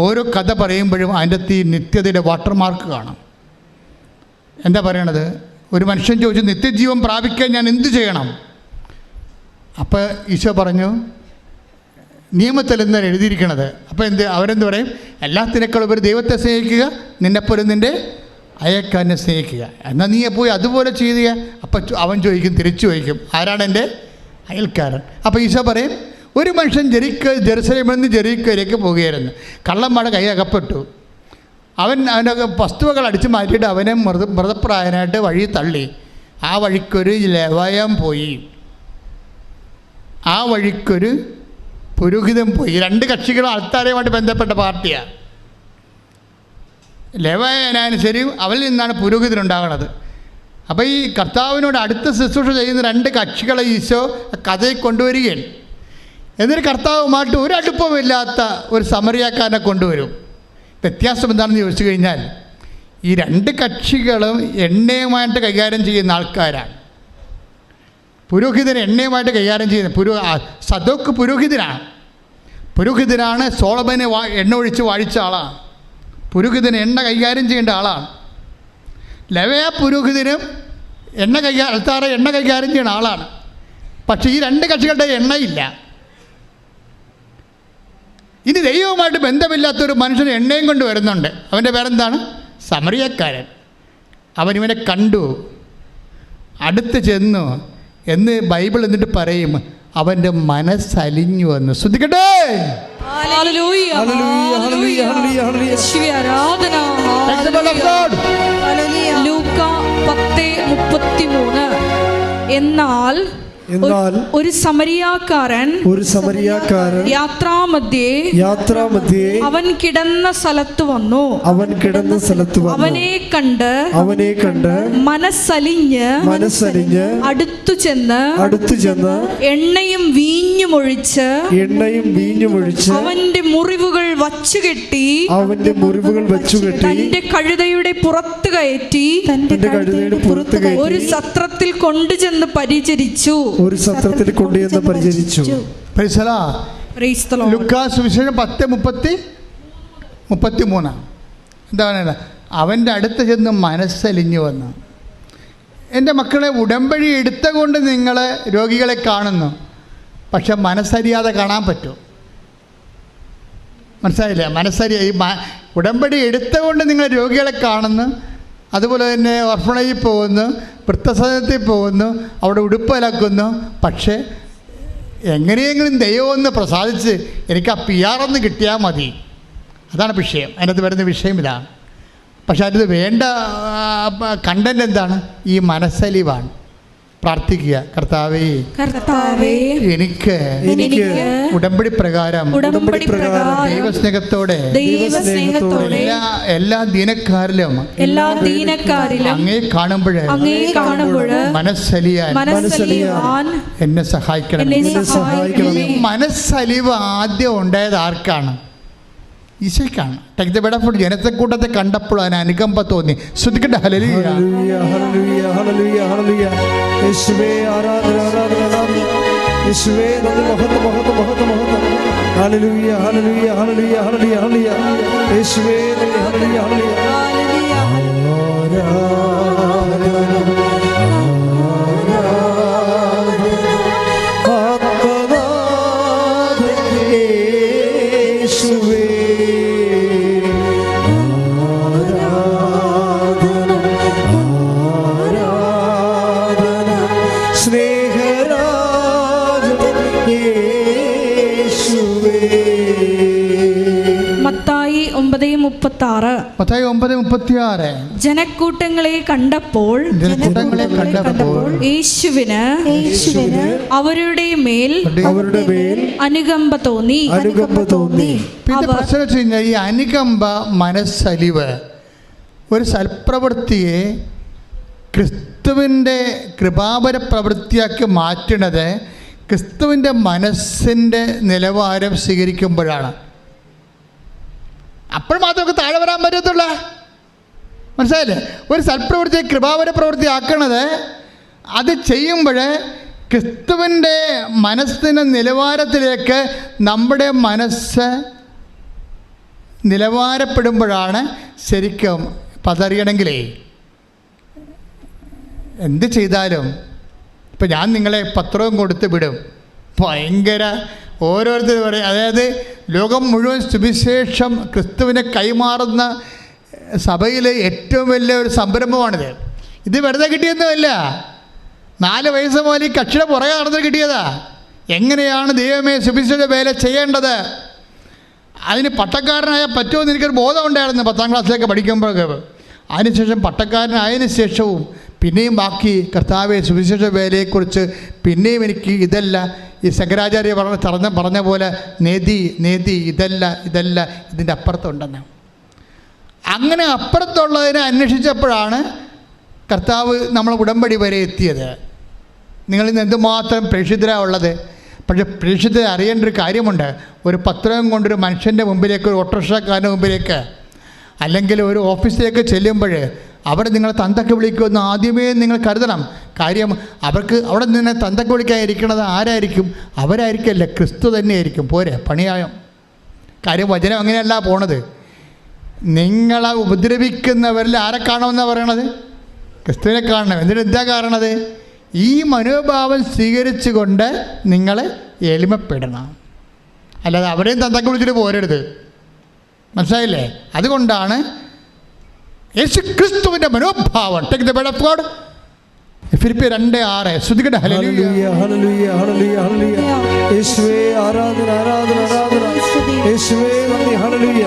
ഓരോ കഥ പറയുമ്പോഴും അതിൻ്റെ അകത്ത് ഈ നിത്യതയുടെ വാട്ടർ മാർക്ക് കാണാം. എന്താ പറയണത്? ഒരു മനുഷ്യൻ ചോദിച്ചു, നിത്യജീവൻ പ്രാപിക്കാൻ ഞാൻ എന്ത് ചെയ്യണം? അപ്പോൾ ഈശോ പറഞ്ഞു, നിയമത്തിൽ എന്താണ് എഴുതിയിരിക്കണത്? അപ്പോൾ അവരെന്ത് പറയും? എല്ലാത്തിനേക്കാളും ഒരു ദൈവത്തെ സ്നേഹിക്കുക, നിന്നെപ്പോലും നിൻ്റെ അയൽക്കാരനെ സ്നേഹിക്കുക. എന്നാൽ നീ പോയി അതുപോലെ ചെയ്യുക. അപ്പം അവൻ തിരിച്ചു ചോദിക്കും, ആരാണ് എൻ്റെ അയൽക്കാരൻ? അപ്പോൾ ഈശോ പറയും, ഒരു മനുഷ്യൻ ജെറുസലേമിൽ നിന്ന് ജെറിക്കോയിലേക്ക് പോകുകയായിരുന്നു. കള്ളന്മാരുടെ കൈ അകപ്പെട്ടു. അവൻ്റെ വസ്തുവകൾ അടിച്ചു മാറ്റിയിട്ട് അവനെ മൃതപ്രായനായിട്ട് വഴി തള്ളി. ആ വഴിക്കൊരു ലേവായം പോയി, ആ വഴിക്കൊരു പുരോഹിതൻ പോയി. രണ്ട് കക്ഷികളും ആൾത്താരയുമായിട്ട് ബന്ധപ്പെട്ട പാർട്ടിയാണ്. ലേവായനായാലും ശരി, അവരിൽ നിന്നാണ് പുരോഹിതനുണ്ടാകുന്നത്. അപ്പോൾ ഈ കർത്താവിനോട് അടുത്ത ശുശ്രൂഷ ചെയ്യുന്ന രണ്ട് കക്ഷികളെ ഈശോ കഥയിൽ കൊണ്ടുവരികയാണ്. എന്നിട്ട് കർത്താവുമായിട്ട് ഒരു അടുപ്പമില്ലാത്ത ഒരു സമറിയാക്കാരനെ കൊണ്ടുവരും. വ്യത്യാസം എന്താണെന്ന് ചോദിച്ചു കഴിഞ്ഞാൽ, ഈ രണ്ട് കക്ഷികളും എണ്ണയുമായിട്ട് കൈകാര്യം ചെയ്യുന്ന ആൾക്കാരാണ്. പുരോഹിതൻ എണ്ണയുമായിട്ട് കൈകാര്യം ചെയ്യുന്ന സദോക്ക് പുരോഹിതനാണ് സോളമനെ എണ്ണ ഒഴിച്ച് വാഴിച്ച ആളാണ്. പുരോഹിതന് എണ്ണ കൈകാര്യം ചെയ്യേണ്ട ആളാണ്. ലെവയ പുരോഹിതനും അൽത്താറ എണ്ണ കൈകാര്യം ചെയ്യുന്ന ആളാണ്. പക്ഷേ ഈ രണ്ട് കക്ഷികളുടെ എണ്ണയില്ല. ഇനി ദൈവവുമായിട്ട് ബന്ധമില്ലാത്തൊരു മനുഷ്യൻ എണ്ണയും കൊണ്ട് വരുന്നുണ്ട്. അവൻ്റെ പേരെന്താണ്? സമറിയക്കാരൻ. അവൻ ഇവനെ കണ്ടു, അടുത്ത് ചെന്നു എന്ന് ബൈബിൾ എന്നിട്ട് പറയും, അവൻ്റെ മനസ്സലിഞ്ഞു വന്നു. ശ്രദ്ധിക്കട്ടെ. ഹല്ലേലൂയ, ഹല്ലേലൂയ, ഹല്ലേലൂയ. യേശുവേ ആരാധന. ലൂക്ക 10:33. എന്നാൽ ഒരു സമരിയാക്കാരൻ യാത്രാമധ്യേ അവൻ കിടന്ന സ്ഥലത്ത് വന്നു. അവനെ കണ്ട് മനസ്സലിഞ്ഞ് അടുത്തു ചെന്ന് എണ്ണയും വീഞ്ഞും ഒഴിച്ച് അവന്റെ മുറിവുകൾ വച്ചുകെട്ടി തന്റെ കഴുതയുടെ പുറത്ത് കയറ്റി ഒരു സത്രത്തിൽ കൊണ്ടുചെന്ന് പരിചരിച്ചു. ലൂക്കാസ് സുവിശേഷം 10:33. എന്താണ്? അവൻ്റെ അടുത്ത് ചെന്ന് മനസ്സലിഞ്ഞു വന്നു. എൻ്റെ മക്കളെ, ഉടമ്പടി എടുത്തുകൊണ്ട് നിങ്ങൾ രോഗികളെ കാണുന്നു, പക്ഷെ മനസ്സറിയാതെ കാണാൻ പറ്റും. മനസ്സിലായില്ലേ? ഉടമ്പടി എടുത്തുകൊണ്ട് നിങ്ങൾ രോഗികളെ കാണുന്നു, അതുപോലെ തന്നെ ഓർഫണേജിൽ പോകുന്നു, വൃദ്ധസദനത്തിൽ പോകുന്നു, അവിടെ ഉടുപ്പലാക്കുന്നു. പക്ഷേ എങ്ങനെയെങ്കിലും ദൈവം ഒന്ന് പ്രസാദിച്ച് എനിക്ക് ആ PR ഒന്ന് കിട്ടിയാൽ മതി. അതാണ് വിഷയം. അതിനകത്ത് വരുന്ന വിഷയം ഇതാണ്. പക്ഷെ അതിന് വേണ്ട കണ്ടന്റ് എന്താണ്? ഈ മനസ്സലിവാണ്. പ്രാർത്ഥിക്കുക, കർത്താവേ എനിക്ക് ഉടമ്പടി പ്രകാരം ദൈവസ്നേഹത്തോടെ എല്ലാ ദീനക്കാരിലും അങ്ങേ കാണുമ്പോൾ മനസ്സലിയാൻ എന്നെ സഹായിക്കണം. മനസ്സലിവ് ആദ്യം ഉണ്ടായത് ആർക്കാണ്? ഈശോയ്ക്കാണ്. ടേക്ക് ദ ബെഡ് ഓഫ് ജനത്തെക്കൂട്ടത്തെ കണ്ടപ്പോൾ അതിന് അനുകമ്പ തോന്നി. ശ്രദ്ധിക്കട്ടെ. ഹല്ലേലൂയ, ഹല്ലേലൂയ, ഹല്ലേലൂയ, ഹല്ലേലൂയ. യേശുവേ ആരാധന, ആരാധന. യേശുവേ നന്ദി, മഹത്വം, മഹത്വം, മഹത്വം, മഹത്വം. ഹല്ലേലൂയ, ഹല്ലേലൂയ, ഹല്ലേലൂയ, ഹല്ലേലൂയ, ഹല്ലേലൂയ. യേശുവേ നന്ദി, ഹല്ലേലൂയ, ഹല്ലേലൂയ. മത്തായി 9:36. ജനക്കൂട്ടങ്ങളെ കണ്ടപ്പോൾ യേശുവിന് അവരുടെ മേൽ അനുകമ്പ തോന്നി. ഈ അനുകമ്പ, മനസ്സലിവ്, ഒരു സൽപ്രവൃത്തിയെ ക്രിസ്തുവിൻ്റെ കൃപാപര പ്രവൃത്തിയാക്കി മാറ്റുന്നത് ക്രിസ്തുവിൻ്റെ മനസ്സിൻ്റെ നിലവാരം സ്വീകരിക്കുമ്പോഴാണ്. അപ്പോൾ മാത്രമേ താഴെ വരാൻ പറ്റത്തുള്ള. മനസ്സിലായില്ലേ? ഒരു സൽപ്രവൃത്തിയെ കൃപാപര പ്രവൃത്തി ആക്കണത്, അത് ചെയ്യുമ്പോൾ ക്രിസ്തുവിൻ്റെ മനസ്സിൻ്റെ നിലവാരത്തിലേക്ക് നമ്മുടെ മനസ്സ് നിലവാരപ്പെടുമ്പോഴാണ് ശരിക്കും. അപ്പം അതറിയണമെങ്കിലേ എന്ത് ചെയ്താലും, ഇപ്പം ഞാൻ നിങ്ങളെ പത്രവും കൊടുത്ത് വിടും, ഭയങ്കര ഓരോരുത്തർ പറയും. അതായത് ലോകം മുഴുവൻ സുവിശേഷം ക്രിസ്തുവിനെ കൈമാറുന്ന സഭയിലെ ഏറ്റവും വലിയ ഒരു സംരംഭമാണിത്. ഇത് വെറുതെ കിട്ടിയൊന്നുമല്ല. 4 വയസ്സ് മുതൽ ഈ കക്ഷിയുടെ പുറകെ നടന്ന് കിട്ടിയതാ. എങ്ങനെയാണ് ദൈവമേ സുവിശേഷ വേല ചെയ്യേണ്ടത്, അതിന് പട്ടക്കാരനായ പറ്റുമെന്ന് എനിക്കൊരു ബോധം ഉണ്ടായിരുന്നു 10ാം ക്ലാസ്സിലേക്ക് പഠിക്കുമ്പോഴൊക്കെ. അതിനുശേഷം പട്ടക്കാരനായതിനു ശേഷവും പിന്നെയും ബാക്കി കർത്താവെ സുവിശേഷ വേലയെക്കുറിച്ച് പിന്നെയും എനിക്ക് ഇതല്ല, ഈ ശങ്കരാചാര്യ പറഞ്ഞ പോലെ നേതി ഇതല്ല ഇതിൻ്റെ അപ്പുറത്തുണ്ടെന്ന്. അങ്ങനെ അപ്പുറത്തുള്ളതിനെ അന്വേഷിച്ചപ്പോഴാണ് കർത്താവ് നമ്മളെ ഉടമ്പടി വരെ എത്തിയത്. നിങ്ങളിന്ന് എന്തുമാത്രം പ്രേക്ഷിതരാണ് ഉള്ളത്. പക്ഷേ പ്രേക്ഷിതരെ അറിയേണ്ട ഒരു കാര്യമുണ്ട്. ഒരു പത്രം കൊണ്ടൊരു മനുഷ്യൻ്റെ മുമ്പിലേക്ക്, ഒരു ഓട്ടോറിക്ഷക്കാരൻ്റെ മുമ്പിലേക്ക്, അല്ലെങ്കിൽ ഒരു ഓഫീസിലേക്ക് ചെല്ലുമ്പോൾ അവിടെ നിങ്ങൾ തന്തക്ക് വിളിക്കുമെന്ന് ആദ്യമേ നിങ്ങൾ കരുതണം. കാര്യം അവർക്ക് അവിടെ നിന്ന് തന്തക്ക് വിളിക്കാനിരിക്കുന്നത് ആരായിരിക്കും? അവരായിരിക്കല്ലേ, ക്രിസ്തു തന്നെയായിരിക്കും. പോരെ, പണിയായം. കാര്യം വചനം അങ്ങനെയല്ല പോണത്. നിങ്ങളെ ഉപദ്രവിക്കുന്നവരിൽ ആരെ കാണുമെന്നാണ് പറയണത്? ക്രിസ്തുവിനെ കാണണം. എന്നിട്ട് എന്താ കാണണത്? ഈ മനോഭാവം സ്വീകരിച്ചുകൊണ്ട് നിങ്ങൾ എളിമപ്പെടണം. അല്ലാതെ അവരെയും തന്തക്ക് വിളിച്ചിട്ട് പോരരുത്. മനസ്സിലായില്ലേ? അതുകൊണ്ടാണ് യേശു ക്രിസ്തുവിൻ്റെ മനോഭാവം. Take the word of God. ഫിലിപ്പിയർ 2:6. ശ്രുതികട ഹല്ലേലൂയ ഹല്ലേലൂയ ഹല്ലേലൂയ ഹല്ലേലൂയ. യേശുവേ ആരാധന ആരാധന ആരാധന. യേശുവേ നന്ദി. ഹല്ലേലൂയ.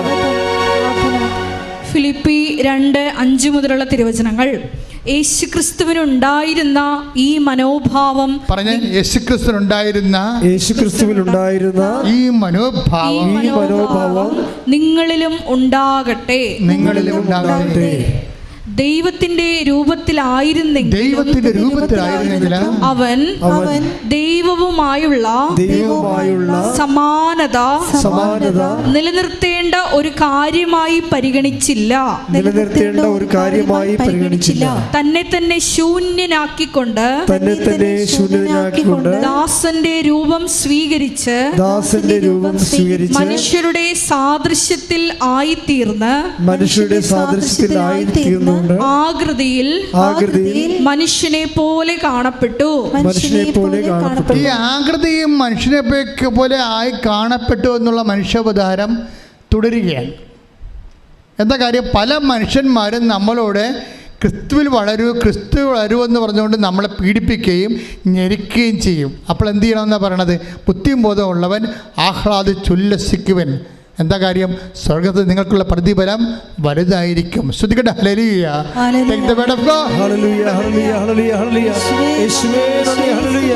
ഫിലിപ്പി 2:5 മുതലുള്ള തിരുവചനങ്ങൾ. യേശുക്രിസ്തുവിനുണ്ടായിരുന്ന ഈ മനോഭാവം, പറഞ്ഞ യേശുക്രിസ്തുവിനുണ്ടായിരുന്ന ഈ മനോഭാവം നിങ്ങളിലും ഉണ്ടാകട്ടെ. ദൈവത്തിന്റെ രൂപത്തിലായിരുന്നെങ്കിൽ അവൻ ദൈവവുമായുള്ള സമാനത നിലനിർത്തേണ്ട ഒരു കാര്യമായി പരിഗണിച്ചില്ല. തന്നെ തന്നെ ശൂന്യനാക്കിക്കൊണ്ട് ദാസന്റെ രൂപം സ്വീകരിച്ച് മനുഷ്യരുടെ സാദൃശ്യത്തിൽ ആയിത്തീർന്ന് ആകൃതിയിൽ മനുഷ്യനെ പോലെ കാണപ്പെട്ടു. ഈ ആകൃതിയും മനുഷ്യനെ പോലെ ആയി കാണപ്പെട്ടു എന്നുള്ള മനുഷ്യാവതാരം തുടരുകയാണ്. എന്താ കാര്യം? പല മനുഷ്യന്മാരും നമ്മളോട് ക്രിസ്തുവിൽ വളരൂ എന്ന് പറഞ്ഞുകൊണ്ട് നമ്മളെ പീഡിപ്പിക്കുകയും ഞെരിക്കുകയും ചെയ്യും. അപ്പോൾ എന്ത് ചെയ്യണമെന്നാണ് പറയണത്? ബുദ്ധിയും ബോധമുള്ളവൻ ആഹ്ലാദിച്ചുല്ലസിക്കുവൻ. എന്താ കാര്യം? സ്വർഗ്ഗത്തിൽ നിങ്ങൾക്കുള്ള പ്രതിഫലം വലുതായിരിക്കും. ശ്രുതികട ഹല്ലേലൂയ. Take the word of God. ഹല്ലേലൂയ ഹല്ലേലൂയ ഹല്ലേലൂയ ഹല്ലേലൂയ. യേശുവേ നന്ദി. ഹല്ലേലൂയ.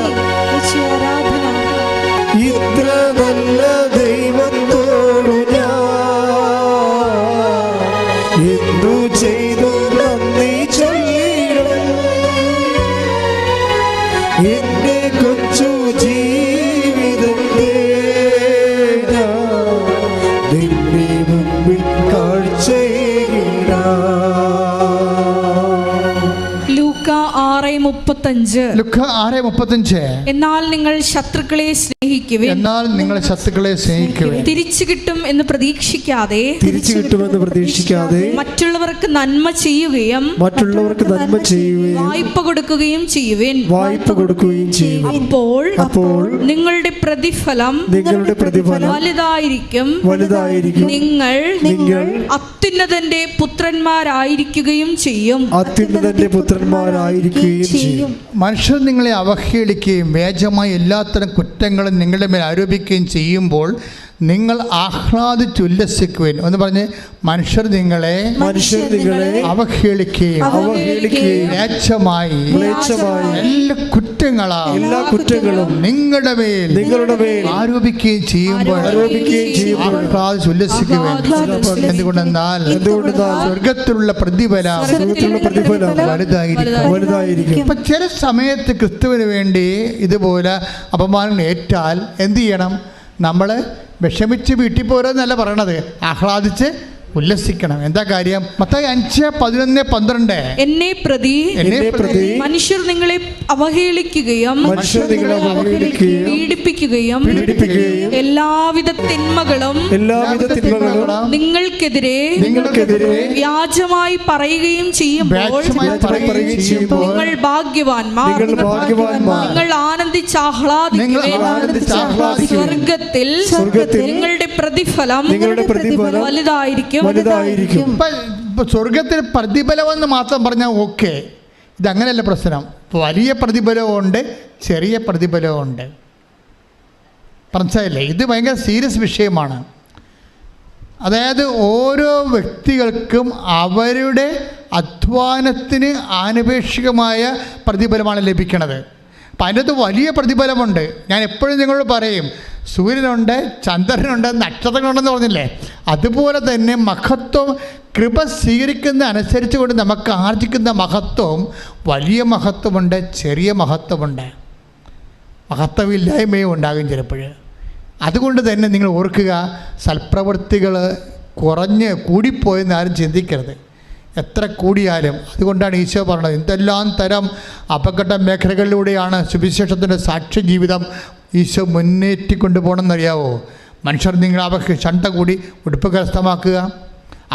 ഇത്ര നല്ല ദൈവത്തോടു ഞാൻ എന്തു ചെയ്തു നന്ദി ചൊല്ലിടും. എന്റെ കൊച്ചു ജീവിതത്തെ ലൂക്ക 6:35. എന്നാൽ നിങ്ങൾ ശത്രുക്കളെ സ്നേഹിക്കുവിൻ. തിരിച്ചു കിട്ടും എന്ന് പ്രതീക്ഷിക്കാതെ മറ്റുള്ളവർക്ക് നന്മ ചെയ്യുകയും വായ്പ കൊടുക്കുകയും ചെയ്യുവിൻ. അപ്പോൾ നിങ്ങളുടെ പ്രതിഫലം വലുതായിരിക്കും. നിങ്ങൾ അത്യുന്നതന്റെ പുത്രന്മാരായിരിക്കുകയും ചെയ്യും. മനുഷ്യർ നിങ്ങളെ അവഹേളിക്കുകയും വ്യാജമായി എല്ലാത്തരം കുറ്റങ്ങളും നിങ്ങളുടെ മേൽ ആരോപിക്കുകയും ചെയ്യുമ്പോൾ നിങ്ങൾ ആഹ്ലാദിച്ചുല്ലസിക്കുവിൻ എന്ന് പറഞ്ഞ് മനുഷ്യർ നിങ്ങളെ അവഹേളിക്കുകയും വ്യാജമായി എല്ലാ കുറ്റങ്ങളും നിങ്ങളുടെ മേൽ ആരോപിക്കുകയും ചെയ്യുമ്പോൾ ആഹ്ലാദിച്ചുല്ലസിക്കുവിൻ. എന്തുകൊണ്ടെന്നാൽ സ്വർഗത്തിലുള്ള പ്രതിഫലം വലുതായിരിക്കും. ഇപ്പം ചില സമയത്ത് ക്രിസ്തുവിന് വേണ്ടി ഇതുപോലെ അപമാനങ്ങൾ ഏറ്റാൽ എന്ത് ചെയ്യണം? നമ്മൾ വിഷമിച്ച് വീട്ടിൽ പോരെന്നല്ല പറയണത്, ആഹ്ലാദിച്ച് ഉല്ലസിക്കണം. എന്താ കാര്യം? മത്തായി 5:11-12. എന്നെ പ്രതി മനുഷ്യർ നിങ്ങളെ അവഹേളിക്കുകയും പീഡിപ്പിക്കുകയും എല്ലാവിധ തിന്മകളും നിങ്ങൾക്കെതിരെ വ്യാജമായി പറയുകയും ചെയ്യുമ്പോൾ നിങ്ങൾ ഭാഗ്യവാന്മാർ. നിങ്ങൾ ആനന്ദിച്ചാഹ്ലാദിക്കുവിൻ. സ്വർഗത്തിൽ നിങ്ങളുടെ പ്രതിഫലം വലുതായിരിക്കും. സ്വർഗത്തിൽ പ്രതിഫലമെന്ന് മാത്രം പറഞ്ഞാൽ ഓക്കെ. ഇതങ്ങനെയല്ല പ്രശ്നം. വലിയ പ്രതിഫലമുണ്ട്, ചെറിയ പ്രതിഫലമുണ്ട്. മനസ്സിലായില്ലേ? ഇത് ഭയങ്കര സീരിയസ് വിഷയമാണ്. അതായത് ഓരോ വ്യക്തികൾക്കും അവരുടെ അധ്വാനത്തിന് ആനുപേക്ഷികമായ പ്രതിഫലമാണ് ലഭിക്കുന്നത്. അപ്പം അതിനകത്ത് വലിയ പ്രതിഫലമുണ്ട്. ഞാൻ എപ്പോഴും നിങ്ങളോട് പറയും, സൂര്യനുണ്ട്, ചന്ദ്രനുണ്ട്, നക്ഷത്രങ്ങളുണ്ടെന്ന് പറഞ്ഞില്ലേ? അതുപോലെ തന്നെ മഹത്വം കൃപ സ്വീകരിക്കുന്ന അനുസരിച്ച് കൊണ്ട് നമുക്ക് ആർജിക്കുന്ന മഹത്വം വലിയ മഹത്വമുണ്ട്, ചെറിയ മഹത്വമുണ്ട്. മഹത്വമില്ലായ്മയും ഉണ്ടാകും ചിലപ്പോൾ. അതുകൊണ്ട് തന്നെ നിങ്ങൾ ഓർക്കുക, സൽപ്രവൃത്തികൾ കൂടിപ്പോയെന്ന് ആരും ചിന്തിക്കരുത്, എത്ര കൂടിയാലും. അതുകൊണ്ടാണ് ഈശോ പറഞ്ഞത്, എന്തെല്ലാം തരം അപകട മേഖലകളിലൂടെയാണ് സുവിശേഷത്തിൻ്റെ സാക്ഷ്യ ജീവിതം ഈശോ മുന്നേറ്റിക്കൊണ്ടു പോകണമെന്നറിയാവോ? മനുഷ്യർ നിങ്ങൾ ചണ്ട കൂടി ഉടുപ്പ് കരസ്ഥമാക്കുക,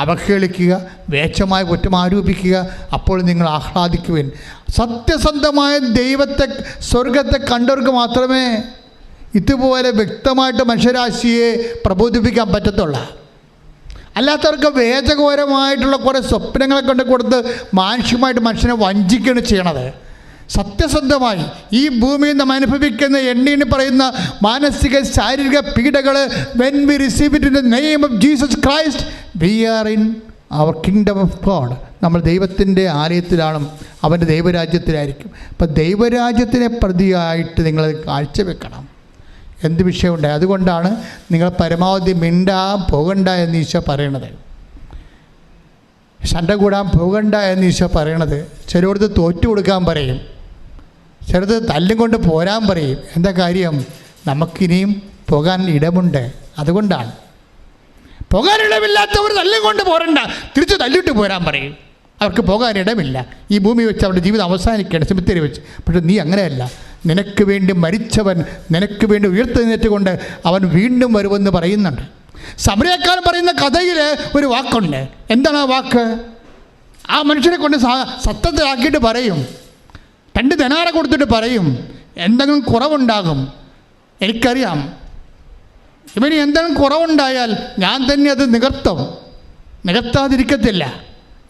അവഹേളിക്കുക, വേച്ചമായ കുറ്റം ആരോപിക്കുക, അപ്പോൾ നിങ്ങൾ ആഹ്ലാദിക്കുവിൻ. സത്യസന്ധമായ ദൈവത്തെ, സ്വർഗത്തെ കണ്ടവർക്ക് മാത്രമേ ഇതുപോലെ വ്യക്തമായിട്ട് മനുഷ്യരാശിയെ പ്രബോധിപ്പിക്കാൻ പറ്റത്തുള്ളൂ. അല്ലാത്തവർക്ക് വേദകപരമായിട്ടുള്ള കുറേ സ്വപ്നങ്ങളെ കൊണ്ട് കൊടുത്ത് മാനുഷികമായിട്ട് മനുഷ്യനെ വഞ്ചിക്കുകയാണ് ചെയ്യണത്. സത്യസന്ധമായി ഈ ഭൂമിയിൽ നാം അനുഭവിക്കുന്ന എണ്ണീന് പറയുന്ന മാനസിക ശാരീരിക പീഡകൾ, when we receive it in the name of Jesus Christ, we are in our kingdom of God. നമ്മൾ ദൈവത്തിൻ്റെ ആലയത്തിലാണ്, അവൻ്റെ ദൈവരാജ്യത്തിലായിരിക്കും. അപ്പം ദൈവരാജ്യത്തിനെ പ്രതിയായിട്ട് നിങ്ങൾ കാഴ്ചവെക്കണം. എന്ത് വിഷയമുണ്ട്? അതുകൊണ്ടാണ് നിങ്ങൾ പരമാവധി മിണ്ടാൻ പോകണ്ട എന്ന് ഈശോ പറയണത്, ശണ്ട കൂടാൻ പോകണ്ട എന്ന് ഈശോ പറയണത്. ചിലയിടത്ത് തോറ്റു കൊടുക്കാൻ പറയും, ചിലത് തല്ലും കൊണ്ട് പോരാൻ പറയും. എന്താ കാര്യം? നമുക്കിനിയും പോകാൻ ഇടമുണ്ട്. അതുകൊണ്ടാണ്. പോകാനിടമില്ലാത്തവർ തല്ലും കൊണ്ട് പോരണ്ട, തിരിച്ച് തല്ലിട്ട് പോരാൻ പറയും. അവർക്ക് പോകാനിടമില്ല. ഈ ഭൂമി വെച്ച് അവരുടെ ജീവിതം അവസാനിക്കുകയാണ്, സെമിത്തേരി വെച്ച്. പക്ഷെ നീ അങ്ങനെയല്ല. നിനക്ക് വേണ്ടി മരിച്ചവൻ നിനക്ക് വേണ്ടി ഉയർത്തെഴുന്നേറ്റുകൊണ്ട് അവൻ വീണ്ടും വരുമെന്ന് പറയുന്നുണ്ട്. സമരക്കാരൻ പറയുന്ന കഥയിൽ ഒരു വാക്കുണ്ട്. എന്താണ് ആ വാക്ക്? ആ മനുഷ്യനെ കൊണ്ട് സത്യത്തിലാക്കിയിട്ട് പറയും, 2 ദിനാറ കൊടുത്തിട്ട് പറയും, എന്തെങ്കിലും കുറവുണ്ടാകും, എനിക്കറിയാം, ഇവന് എന്തെങ്കിലും കുറവുണ്ടായാൽ ഞാൻ തന്നെ അത് നികത്താതിരിക്കത്തില്ല.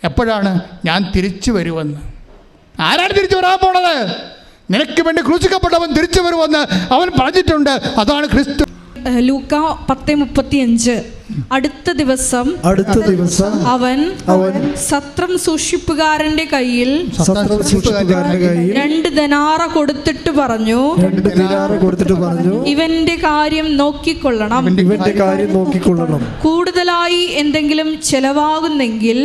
എപ്പോഴാണ്? ഞാൻ തിരിച്ചു വരുമെന്ന്. ആരാണ് തിരിച്ചു വരാൻ പോണത്? നിനക്ക് വേണ്ടി ക്രൂശിക്കപ്പെട്ടവൻ തിരിച്ചു വരുമെന്ന് അവൻ പറഞ്ഞിട്ടുണ്ട്. അതാണ് ക്രിസ്തു. ലൂക്ക 10:35. അടുത്ത ദിവസം അവൻ സത്രം സൂക്ഷിപ്പുകാരന്റെ കയ്യിൽ 2 ദിനാറ കൊടുത്തിട്ട് പറഞ്ഞു, ഇവന്റെ കാര്യം നോക്കിക്കൊള്ളണം. കൂടുതലായി എന്തെങ്കിലും ചെലവാകുന്നെങ്കിൽ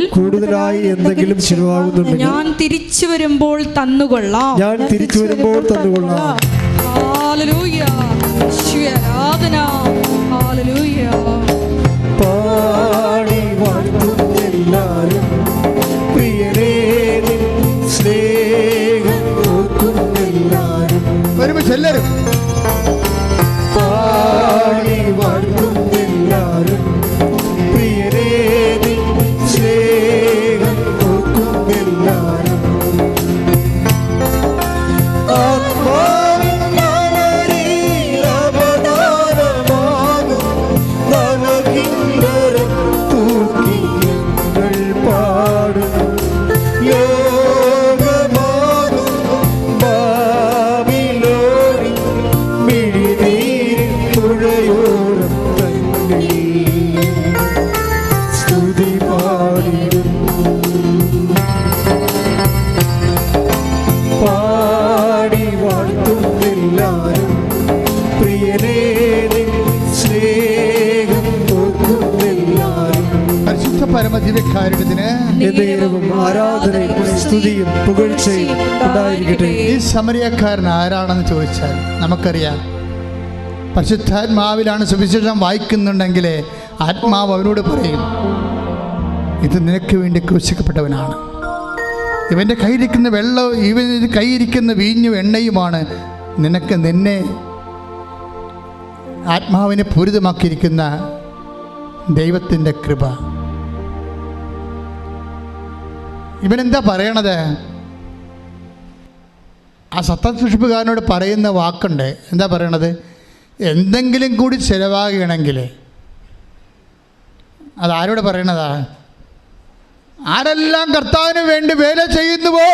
ഞാൻ തിരിച്ചു വരുമ്പോൾ തന്നുകൊള്ളാം. ഹല്ലേലൂയ, ആരാധന, ഹല്ലേലൂയ. പാടി വാഴ്ത്തുന്നെല്ലാരും പ്രിയരേ നിൻ സ്നേഹം ഓർക്കുന്നെല്ലാരും. ഒരുമിച്ച് എല്ലാവരും പാടി വാഴ്ത്തുന്നെല്ലാരും പ്രിയരേ നിൻ സ്നേഹം ഓർക്കുന്നെല്ലാരും. ഈ സമരിയക്കാരൻ ആരാണെന്ന് ചോദിച്ചാൽ നമുക്കറിയാം. പരിശുദ്ധാത്മാവിലാണ് സുവിശേഷം വായിക്കുന്നുണ്ടെങ്കിൽ ആത്മാവ് അവനോട് പറയും, ഇത് നിനക്ക് വേണ്ടി ക്രൂശിക്കപ്പെട്ടവനാണ്. ഇവൻ്റെ കയ്യിരിക്കുന്ന വെള്ളം, ഇവൻ്റെ കയ്യിരിക്കുന്ന വീഞ്ഞും എണ്ണയുമാണ് നിന്നെ ആത്മാവിനെ പൂരിതമാക്കിയിരിക്കുന്ന ദൈവത്തിൻ്റെ കൃപ. ഇവനെന്താ പറയണത്? ആ സത്യസൂക്ഷിപ്പുകാരനോട് പറയുന്ന വാക്കുണ്ട്. എന്താ പറയണത്? എന്തെങ്കിലും കൂടി ചിലവാകണമെങ്കിൽ. അതാരോട് പറയണതാ? ആരെല്ലാം കർത്താവിന് വേണ്ടി വേല ചെയ്യുന്നുവോ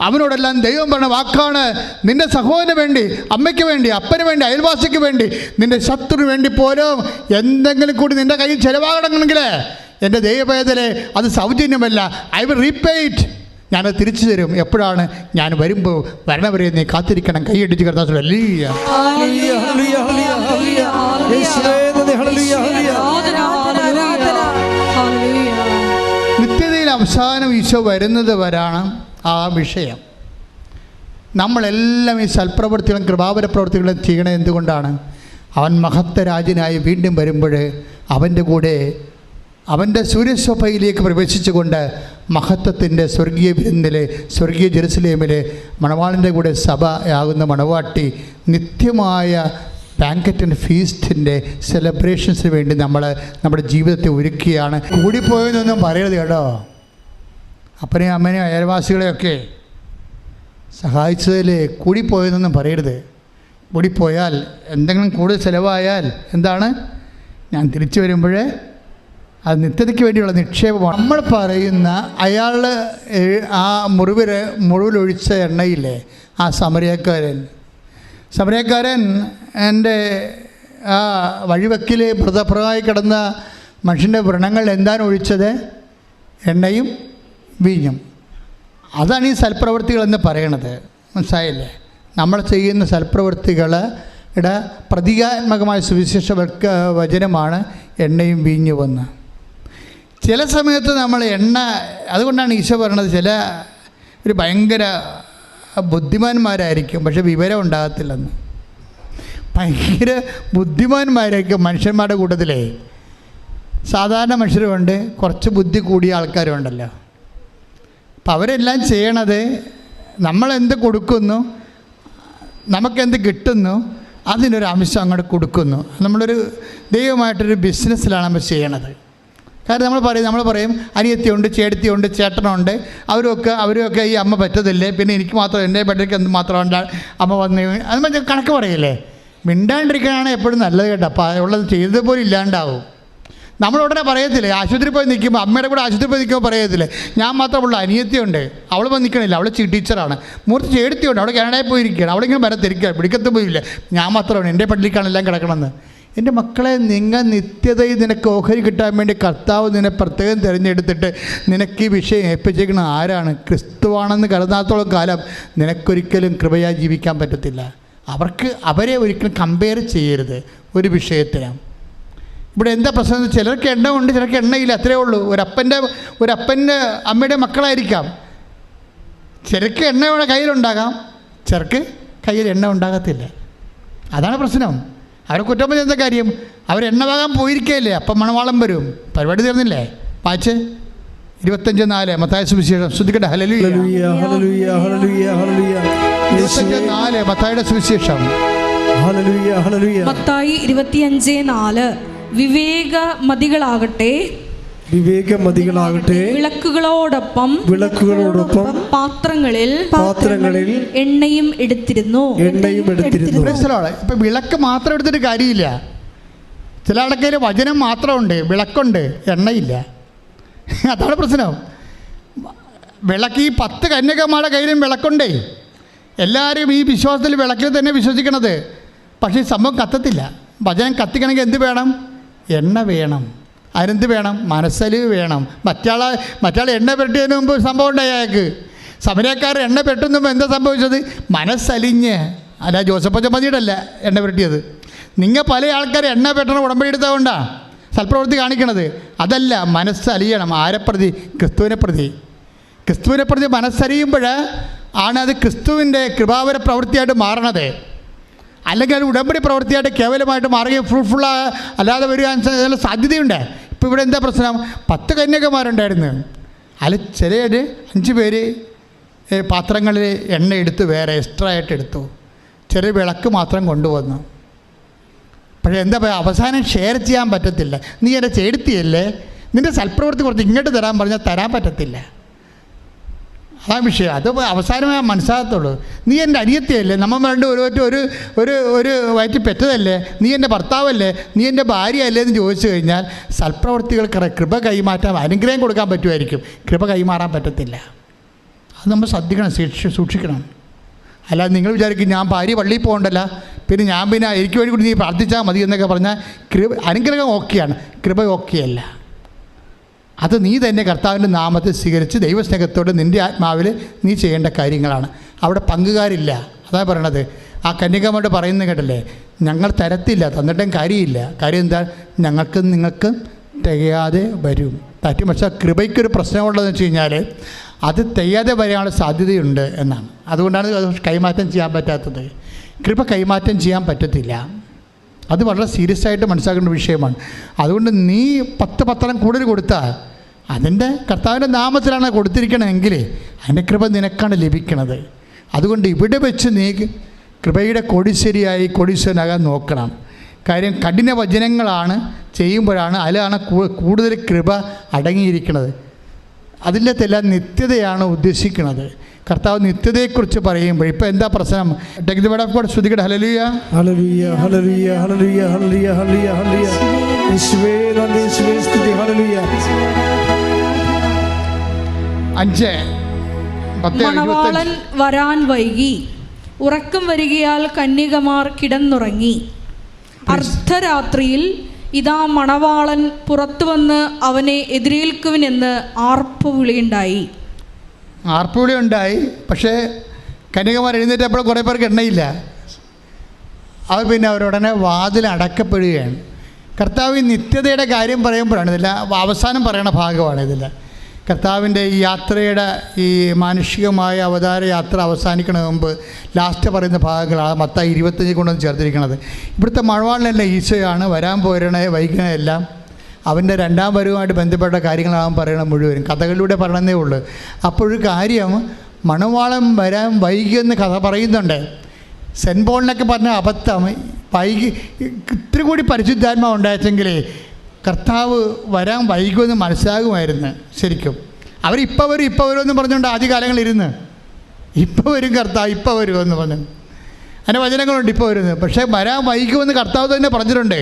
അവനോടെല്ലാം ദൈവം പറഞ്ഞ വാക്കാണ്, നിൻ്റെ സഹോദരന് വേണ്ടി, അമ്മയ്ക്ക് വേണ്ടി, അപ്പന് വേണ്ടി, അയൽവാസിക്ക് വേണ്ടി, നിൻ്റെ ശത്രുവിന് വേണ്ടി പോലും എന്തെങ്കിലും കൂടി നിൻ്റെ കയ്യിൽ ചിലവാകണമെങ്കിൽ എൻ്റെ ദൈവവേദനെ അത് സൗജന്യമല്ല, ഐ വിൽ റീപേ ഇറ്റ്, ഞാനത് തിരിച്ചു തരും. എപ്പോഴാണ്? ഞാൻ വരുമ്പോൾ വരണവരെ നീ കാത്തിരിക്കണം. കൈയടിച്ച് കർത്താവ് നിത്യതയിൽ അവസാനം ഈശോ വരുന്നത് വരാണ് ആ വിഷയം. നമ്മളെല്ലാം ഈ സൽപ്രവൃത്തികളും കൃപാവര പ്രവൃത്തികളും ചെയ്യണത് എന്തുകൊണ്ടാണ്? അവൻ മഹത്വരാജനായി വീണ്ടും വരുമ്പോൾ അവൻ്റെ കൂടെ അവൻ്റെ സൂര്യശോഭയിലേക്ക് പ്രവേശിച്ചുകൊണ്ട് മഹത്വത്തിൻ്റെ സ്വർഗീയ വിരുന്നിൽ, സ്വർഗീയ ജെറുസലേമിൽ മണവാളിൻ്റെ കൂടെ സഭയാകുന്ന മണവാട്ടി നിത്യമായ ബാങ്കറ്റ് ആൻഡ് ഫീസ്റ്റിൻ്റെ സെലിബ്രേഷൻസിന് വേണ്ടി നമ്മൾ നമ്മുടെ ജീവിതത്തെ ഒരുക്കുകയാണ്. കൂടിപ്പോയെന്നൊന്നും പറയരുത് കേട്ടോ. അപ്പനെയും അമ്മനെയും അയൽവാസികളെയൊക്കെ സഹായിച്ചതിൽ കൂടിപ്പോയെന്നൊന്നും പറയരുത്. കൂടിപ്പോയാൽ എന്തെങ്കിലും കൂടുതൽ ചിലവായാൽ എന്താണ്, ഞാൻ തിരിച്ചു വരുമ്പോൾ അത് നിത്യതയ്ക്ക് വേണ്ടിയുള്ള നിക്ഷേപമാണ്. നമ്മൾ പറയുന്ന അയാൾ ആ മുറിവിലൊഴിച്ച എണ്ണയില്ലേ, ആ സമരക്കാരൻ എൻ്റെ ആ വഴിവെക്കിൽ മൃതപ്രമായി കിടന്ന മനുഷ്യൻ്റെ വ്രണങ്ങൾ എന്താണ് ഒഴിച്ചത്? എണ്ണയും വീഞ്ഞും. അതാണ് ഈ സൽപ്രവൃത്തികളെന്ന് പറയണത്. മനസ്സിലായില്ലേ? നമ്മൾ ചെയ്യുന്ന സൽപ്രവൃത്തികളുടെ പ്രതീകാത്മകമായ സുവിശേഷ വചനമാണ് എണ്ണയും വീഞ്ഞുമെന്ന്. ചില സമയത്ത് നമ്മൾ അതുകൊണ്ടാണ് ഈശോ പറയണത്, ഒരു ഭയങ്കര ബുദ്ധിമാന്മാരായിരിക്കും പക്ഷെ വിവരം ഉണ്ടാകത്തില്ലെന്ന്. ഭയങ്കര ബുദ്ധിമാന്മാരായിരിക്കും മനുഷ്യന്മാരുടെ കൂട്ടത്തിലേ. സാധാരണ മനുഷ്യരുമുണ്ട്, കുറച്ച് ബുദ്ധി കൂടിയ ആൾക്കാരുണ്ടല്ലോ. അപ്പം അവരെല്ലാം ചെയ്യണത് നമ്മളെന്ത് കൊടുക്കുന്നു, നമുക്കെന്ത് കിട്ടുന്നു, അതിനൊരു അംശം അങ്ങോട്ട് കൊടുക്കുന്നു. നമ്മളൊരു ദൈവമായിട്ടൊരു ബിസിനസ്സിലാണ് നമ്മൾ ചെയ്യണത്. കാരണം നമ്മൾ പറയും അനിയത്തിയുണ്ട്, ചേട്ടത്തിയുണ്ട്, ചേട്ടനുണ്ട്, അവരൊക്കെ ഈ അമ്മ പറ്റത്തില്ലേ, പിന്നെ എനിക്ക് മാത്രം എൻ്റെ പെട്ടയ്ക്ക് എന്ത് മാത്രം അമ്മ വന്ന് അത് കണക്ക് പറയില്ലേ. മിണ്ടാണ്ടിരിക്കാനാണ് എപ്പോഴും നല്ലത് കേട്ടോ. അപ്പോൾ ഉള്ളത് ചെയ്തതുപോലെ ഇല്ലാണ്ടാവും. നമ്മളുടനെ പറയത്തില്ലേ, ആശുപത്രി പോയി നിൽക്കുമ്പോൾ, അമ്മയുടെ കൂടെ ആശുപത്രി പോയി നിൽക്കുമ്പോൾ പറയത്തില്ലേ, ഞാൻ മാത്രമുള്ള അനിയത്തിയുണ്ട്, അവൾ വന്ന് നിൽക്കണില്ല, അവൾ ടീച്ചറാണ്, മൂർത്തി ചേട്ടത്തിയുണ്ട്, അവിടെ കാനഡയിൽ പോയിരിക്കുകയാണ്, അവിടെ ഇങ്ങനെ വരത്തിരിക്കുക, പിടിക്കത്ത് പോയില്ല, ഞാൻ മാത്രമാണ് എൻ്റെ പള്ളിക്കാണെല്ലാം കിടക്കണമെന്ന്. എൻ്റെ മക്കളെ, നിങ്ങൾ നിത്യതയിൽ നിനക്ക് ഓഹരി കിട്ടാൻ വേണ്ടി കർത്താവ് നിന്നെ പ്രത്യേകം തിരഞ്ഞെടുത്തിട്ട് നിനക്ക് ഈ വിഷയം ഏൽപ്പിച്ചേക്കുന്നത് ആരാണ്? ക്രിസ്തുവാണെന്ന് കരുതാത്തോളം കാലം നിനക്കൊരിക്കലും കൃപയായി ജീവിക്കാൻ പറ്റത്തില്ല. അവരെ ഒരിക്കലും കമ്പയർ ചെയ്യരുത് ഒരു വിഷയത്തിന്. ഇവിടെ എന്താ പ്രശ്നം? ചിലർക്ക് എണ്ണ ഉണ്ട്, ചിലർക്ക് എണ്ണയില്ല, അത്രയേ ഉള്ളൂ. ഒരപ്പൻ്റെ അമ്മയുടെ മക്കളായിരിക്കാം. ചിലർക്ക് എണ്ണയുടെ കയ്യിലുണ്ടാകാം, ചിലർക്ക് കയ്യിൽ എണ്ണ ഉണ്ടാകത്തില്ല. അതാണ് പ്രശ്നം. അവരെ കുറ്റം പറഞ്ഞ എന്താ കാര്യം? അവരെണ്ണ വാങ്ങാൻ പോയിരിക്കുകയല്ലേ, അപ്പം മണവാളം വരും. പരിപാടി തീർന്നില്ലേ? വായിച്ച് 25:4 മത്തായി സുവിശേഷം. ശ്രദ്ധിക്കട്ടെ. ഹല്ലേലൂയ, ഹല്ലേലൂയ, ഹല്ലേലൂയ, ഹല്ലേലൂയ. 25:4 മത്തായിയുടെ സുവിശേഷം. ഹല്ലേലൂയ, ഹല്ലേലൂയ. മത്തായി 25:4 വിവേകമതികളാകട്ടെ വിളക്കുകളോടൊപ്പം പാത്രങ്ങളിൽ എണ്ണയും എടുത്തിരുന്നു. ഇപ്പം വിളക്ക് മാത്രം എടുത്തിട്ട് കാര്യമില്ല. ചില ആൾക്കാർ വചനം മാത്രമുണ്ട്, വിളക്കുണ്ട്, എണ്ണയില്ല. അതാണ് പ്രശ്നം. വിളക്ക് ഈ 10 കന്യകമാരുടെ കയ്യിലും വിളക്കുണ്ടേ. എല്ലാവരും ഈ വിശ്വാസത്തിൽ വിളക്കിൽ തന്നെ വിശ്വസിക്കണത്. പക്ഷേ ഈ സംഭവം കത്തത്തില്ല. വചനം കത്തിക്കണമെങ്കിൽ എന്ത് വേണം? എണ്ണ വേണം. അതിനെന്ത് വേണം? മനസ്സലിവ് വേണം. മറ്റാൾ എണ്ണ പെരട്ടിയതിന് മുമ്പ് ഒരു സംഭവം ഉണ്ടായി. അയാൾക്ക് സമരക്കാർ എണ്ണ പെട്ടുമ്പോൾ എന്താ സംഭവിച്ചത്? മനസ്സലിഞ്ഞ്. അല്ല, ജോസഫ് മതിയിടല്ല എണ്ണ പെരട്ടിയത്. നിങ്ങൾ പല ആൾക്കാർ എണ്ണ പെട്ടണ ഉടമ്പടി എടുത്തതുകൊണ്ടാണ് സൽപ്രവൃത്തി കാണിക്കണത്. അതല്ല, മനസ്സലിയണം. ആരെ പ്രതി? ക്രിസ്തുവിനെ പ്രതി മനസ്സലിയുമ്പോൾ ആണ് അത് ക്രിസ്തുവിൻ്റെ കൃപാവര പ്രവൃത്തിയായിട്ട് മാറണത്. അല്ലെങ്കിൽ അത് ഉടമ്പടി പ്രവൃത്തിയായിട്ട് കേവലമായിട്ട് മാറുകയും ഫ്രൂട്ട്ഫുൾ അല്ലാതെ വരിക സാധ്യതയുണ്ട്. ഇപ്പോൾ ഇവിടെ എന്താ പ്രശ്നം? 10 കന്യകമാരുണ്ടായിരുന്നു. അതിൽ ചിലർ 5 പേര് പാത്രങ്ങളിൽ എണ്ണ എടുത്ത് വേറെ എക്സ്ട്രാ ആയിട്ട് എടുത്തു. ചെറിയ വിളക്ക് മാത്രം കൊണ്ടുവന്നു. പക്ഷേ എന്താ പറയുക, അവസാനം ഷെയർ ചെയ്യാൻ പറ്റത്തില്ല. നീ എൻ്റെ ചേർത്തിയല്ലേ, നിൻ്റെ സൽപ്രവൃത്തി കുറച്ച് ഇങ്ങോട്ട് തരാൻ പറഞ്ഞാൽ തരാൻ പറ്റത്തില്ല. അതാ വിഷയം. അത് അവസാനമേ മനസ്സിലാകത്തുള്ളൂ. നീ എൻ്റെ അനിയത്തിയല്ലേ, നമ്മൾ രണ്ട് ഒരു വയറ്റിൽ പെറ്റതല്ലേ, നീ എൻ്റെ ഭർത്താവല്ലേ, നീ എൻ്റെ ഭാര്യ അല്ലേ എന്ന് ചോദിച്ചു കഴിഞ്ഞാൽ സൽപ്രവൃത്തികൾക്ക് കൃപ കൈമാറ്റാൻ, അനുഗ്രഹം കൊടുക്കാൻ പറ്റുമായിരിക്കും, കൃപ കൈമാറാൻ പറ്റത്തില്ല. അത് നമ്മൾ ശ്രദ്ധിക്കണം, സൂക്ഷിക്കണം. അല്ലാതെ നിങ്ങൾ വിചാരിക്കും ഞാൻ ഭാര്യ പള്ളിയിൽ പോകണ്ടല്ല, പിന്നെ എനിക്ക് വേണ്ടി കൂടി നീ പ്രാർത്ഥിച്ചാൽ മതി എന്നൊക്കെ പറഞ്ഞാൽ അനുഗ്രഹം ഓക്കെയാണ്, കൃപ ഓക്കെയല്ല. അത് നീ തന്നെ കർത്താവിൻ്റെ നാമത്തിൽ സ്വീകരിച്ച് ദൈവസ്നേഹത്തോടെ നിൻ്റെ ആത്മാവിൽ നീ ചെയ്യേണ്ട കാര്യങ്ങളാണ്. അവിടെ പങ്കുകാരില്ല. അതാണ് പറയണത്. ആ കന്യകമാരോട് പറയുന്നത് കേട്ടല്ലേ, ഞങ്ങൾ തരത്തില്ല, തന്നിട്ടും കാര്യമില്ല. കാര്യം എന്താ? നിങ്ങൾക്ക് തികയാതെ വരും. പക്ഷേ കൃപയ്ക്കൊരു പ്രശ്നമുള്ളതെന്ന് വെച്ച് കഴിഞ്ഞാൽ അത് ചെയ്യാതെ വരാനുള്ള സാധ്യതയുണ്ട് എന്നാണ്. അതുകൊണ്ടാണ് അത് കൈമാറ്റം ചെയ്യാൻ പറ്റാത്തത്. കൃപ കൈമാറ്റം ചെയ്യാൻ പറ്റത്തില്ല. അത് വളരെ സീരിയസ് ആയിട്ട് മനസ്സിലാക്കേണ്ട വിഷയമാണ്. അതുകൊണ്ട് നീ 10 പത്രം കൂടുതൽ കൊടുത്താൽ അതിൻ്റെ കർത്താവിൻ്റെ നാമത്തിലാണ് കൊടുത്തിരിക്കണമെങ്കിൽ അതിൻ്റെ കൃപ നിനക്കാണ് ലഭിക്കണത്. അതുകൊണ്ട് ഇവിടെ വെച്ച് നീ കൃപയുടെ കോടീശ്വരിയായി കോടീശ്വരനാകാൻ നോക്കണം. കാര്യം കഠിന വചനങ്ങളാണ് ചെയ്യുമ്പോഴാണ് അതിലാണ് കൂടുതൽ കൃപ അടങ്ങിയിരിക്കുന്നത്. അതിൻ്റെതെല്ലാം നിത്യതയാണ് ഉദ്ദേശിക്കുന്നത്. കർത്താവ് നിത്യതയെക്കുറിച്ച് പറയുമ്പോൾ ഇപ്പോൾ എന്താ പ്രശ്നം? ശ്രുതികട ഹല്ലേലൂയ ഹല്ലേലൂയ ഹല്ലേലൂയ ഹല്ലേലൂയ ഹല്ലേലൂയ ഹല്ലേലൂയ ഹല്ലേലൂയ യേശുവേ നന്ദി, യേശുവേ സ്തുതി. ഹല്ലേലൂയ. 5:10 മണവാളൻ വരാൻ വൈകി, ഉറക്കം വരികയാൽ കന്യകമാർ കിടന്നുറങ്ങി. അർദ്ധരാത്രിയിൽ ഇതാ മണവാളൻ പുറത്തു വന്ന് അവനെ എതിരേൽക്കുവിനെന്ന് ആർപ്പുവിളിയുണ്ടായി. പക്ഷേ കന്യകമാർ എഴുന്നേറ്റപ്പോൾ കുറേ പേർക്ക് എണ്ണയില്ല. അവർ പിന്നെ അവരുടനെ വാതിൽ അടക്കപ്പെടുകയാണ്. കർത്താവ് നിത്യതയുടെ കാര്യം പറയുമ്പോഴാണ് ഇതില്ല, അവസാനം പറയണ ഭാഗമാണ് ഇതില്ല. കർത്താവിൻ്റെ ഈ യാത്രയുടെ ഈ മാനുഷികമായ അവതാര യാത്ര അവസാനിക്കണ മുമ്പ് ലാസ്റ്റ് പറയുന്ന ഭാഗങ്ങളാണ് മത്തായി 25 കൊണ്ടൊന്ന് ചേർത്തിരിക്കുന്നത്. ഇവിടുത്തെ മണവാളനല്ല ഈശോയാണ്. വരാൻ പോരണേ വൈകണ എല്ലാം അവൻ്റെ രണ്ടാം വരവുമായിട്ട് ബന്ധപ്പെട്ട കാര്യങ്ങളാണ് പറയണം. മുഴുവനും കഥകളിലൂടെ പറയണമെന്നേ ഉള്ളൂ. അപ്പോഴൊരു കാര്യം, മണവാളൻ വരാൻ വൈകിയെന്ന് കഥ പറയുന്നുണ്ട്. സെൻറ്റ് പോളിനൊക്കെ പറഞ്ഞ അബദ്ധം, വൈകി ഇത്തിരി കൂടി പരിശുദ്ധാത്മാവ് ഉണ്ടായിട്ടെങ്കിലേ കർത്താവ് വരാൻ വൈകുമെന്ന് മനസ്സിലാകുമായിരുന്നു. ശരിക്കും അവരിപ്പോൾ വരുമെന്ന് പറഞ്ഞുകൊണ്ട് ആദ്യകാലങ്ങളിരുന്ന് ഇപ്പോൾ വരും കർത്താവ്, ഇപ്പോൾ വരുമെന്ന് പറഞ്ഞു. അതിൻ്റെ വചനങ്ങളുണ്ട് ഇപ്പോൾ വരുന്നത്. പക്ഷേ വരാൻ വൈകുമെന്ന് കർത്താവ് തന്നെ പറഞ്ഞിട്ടുണ്ട്.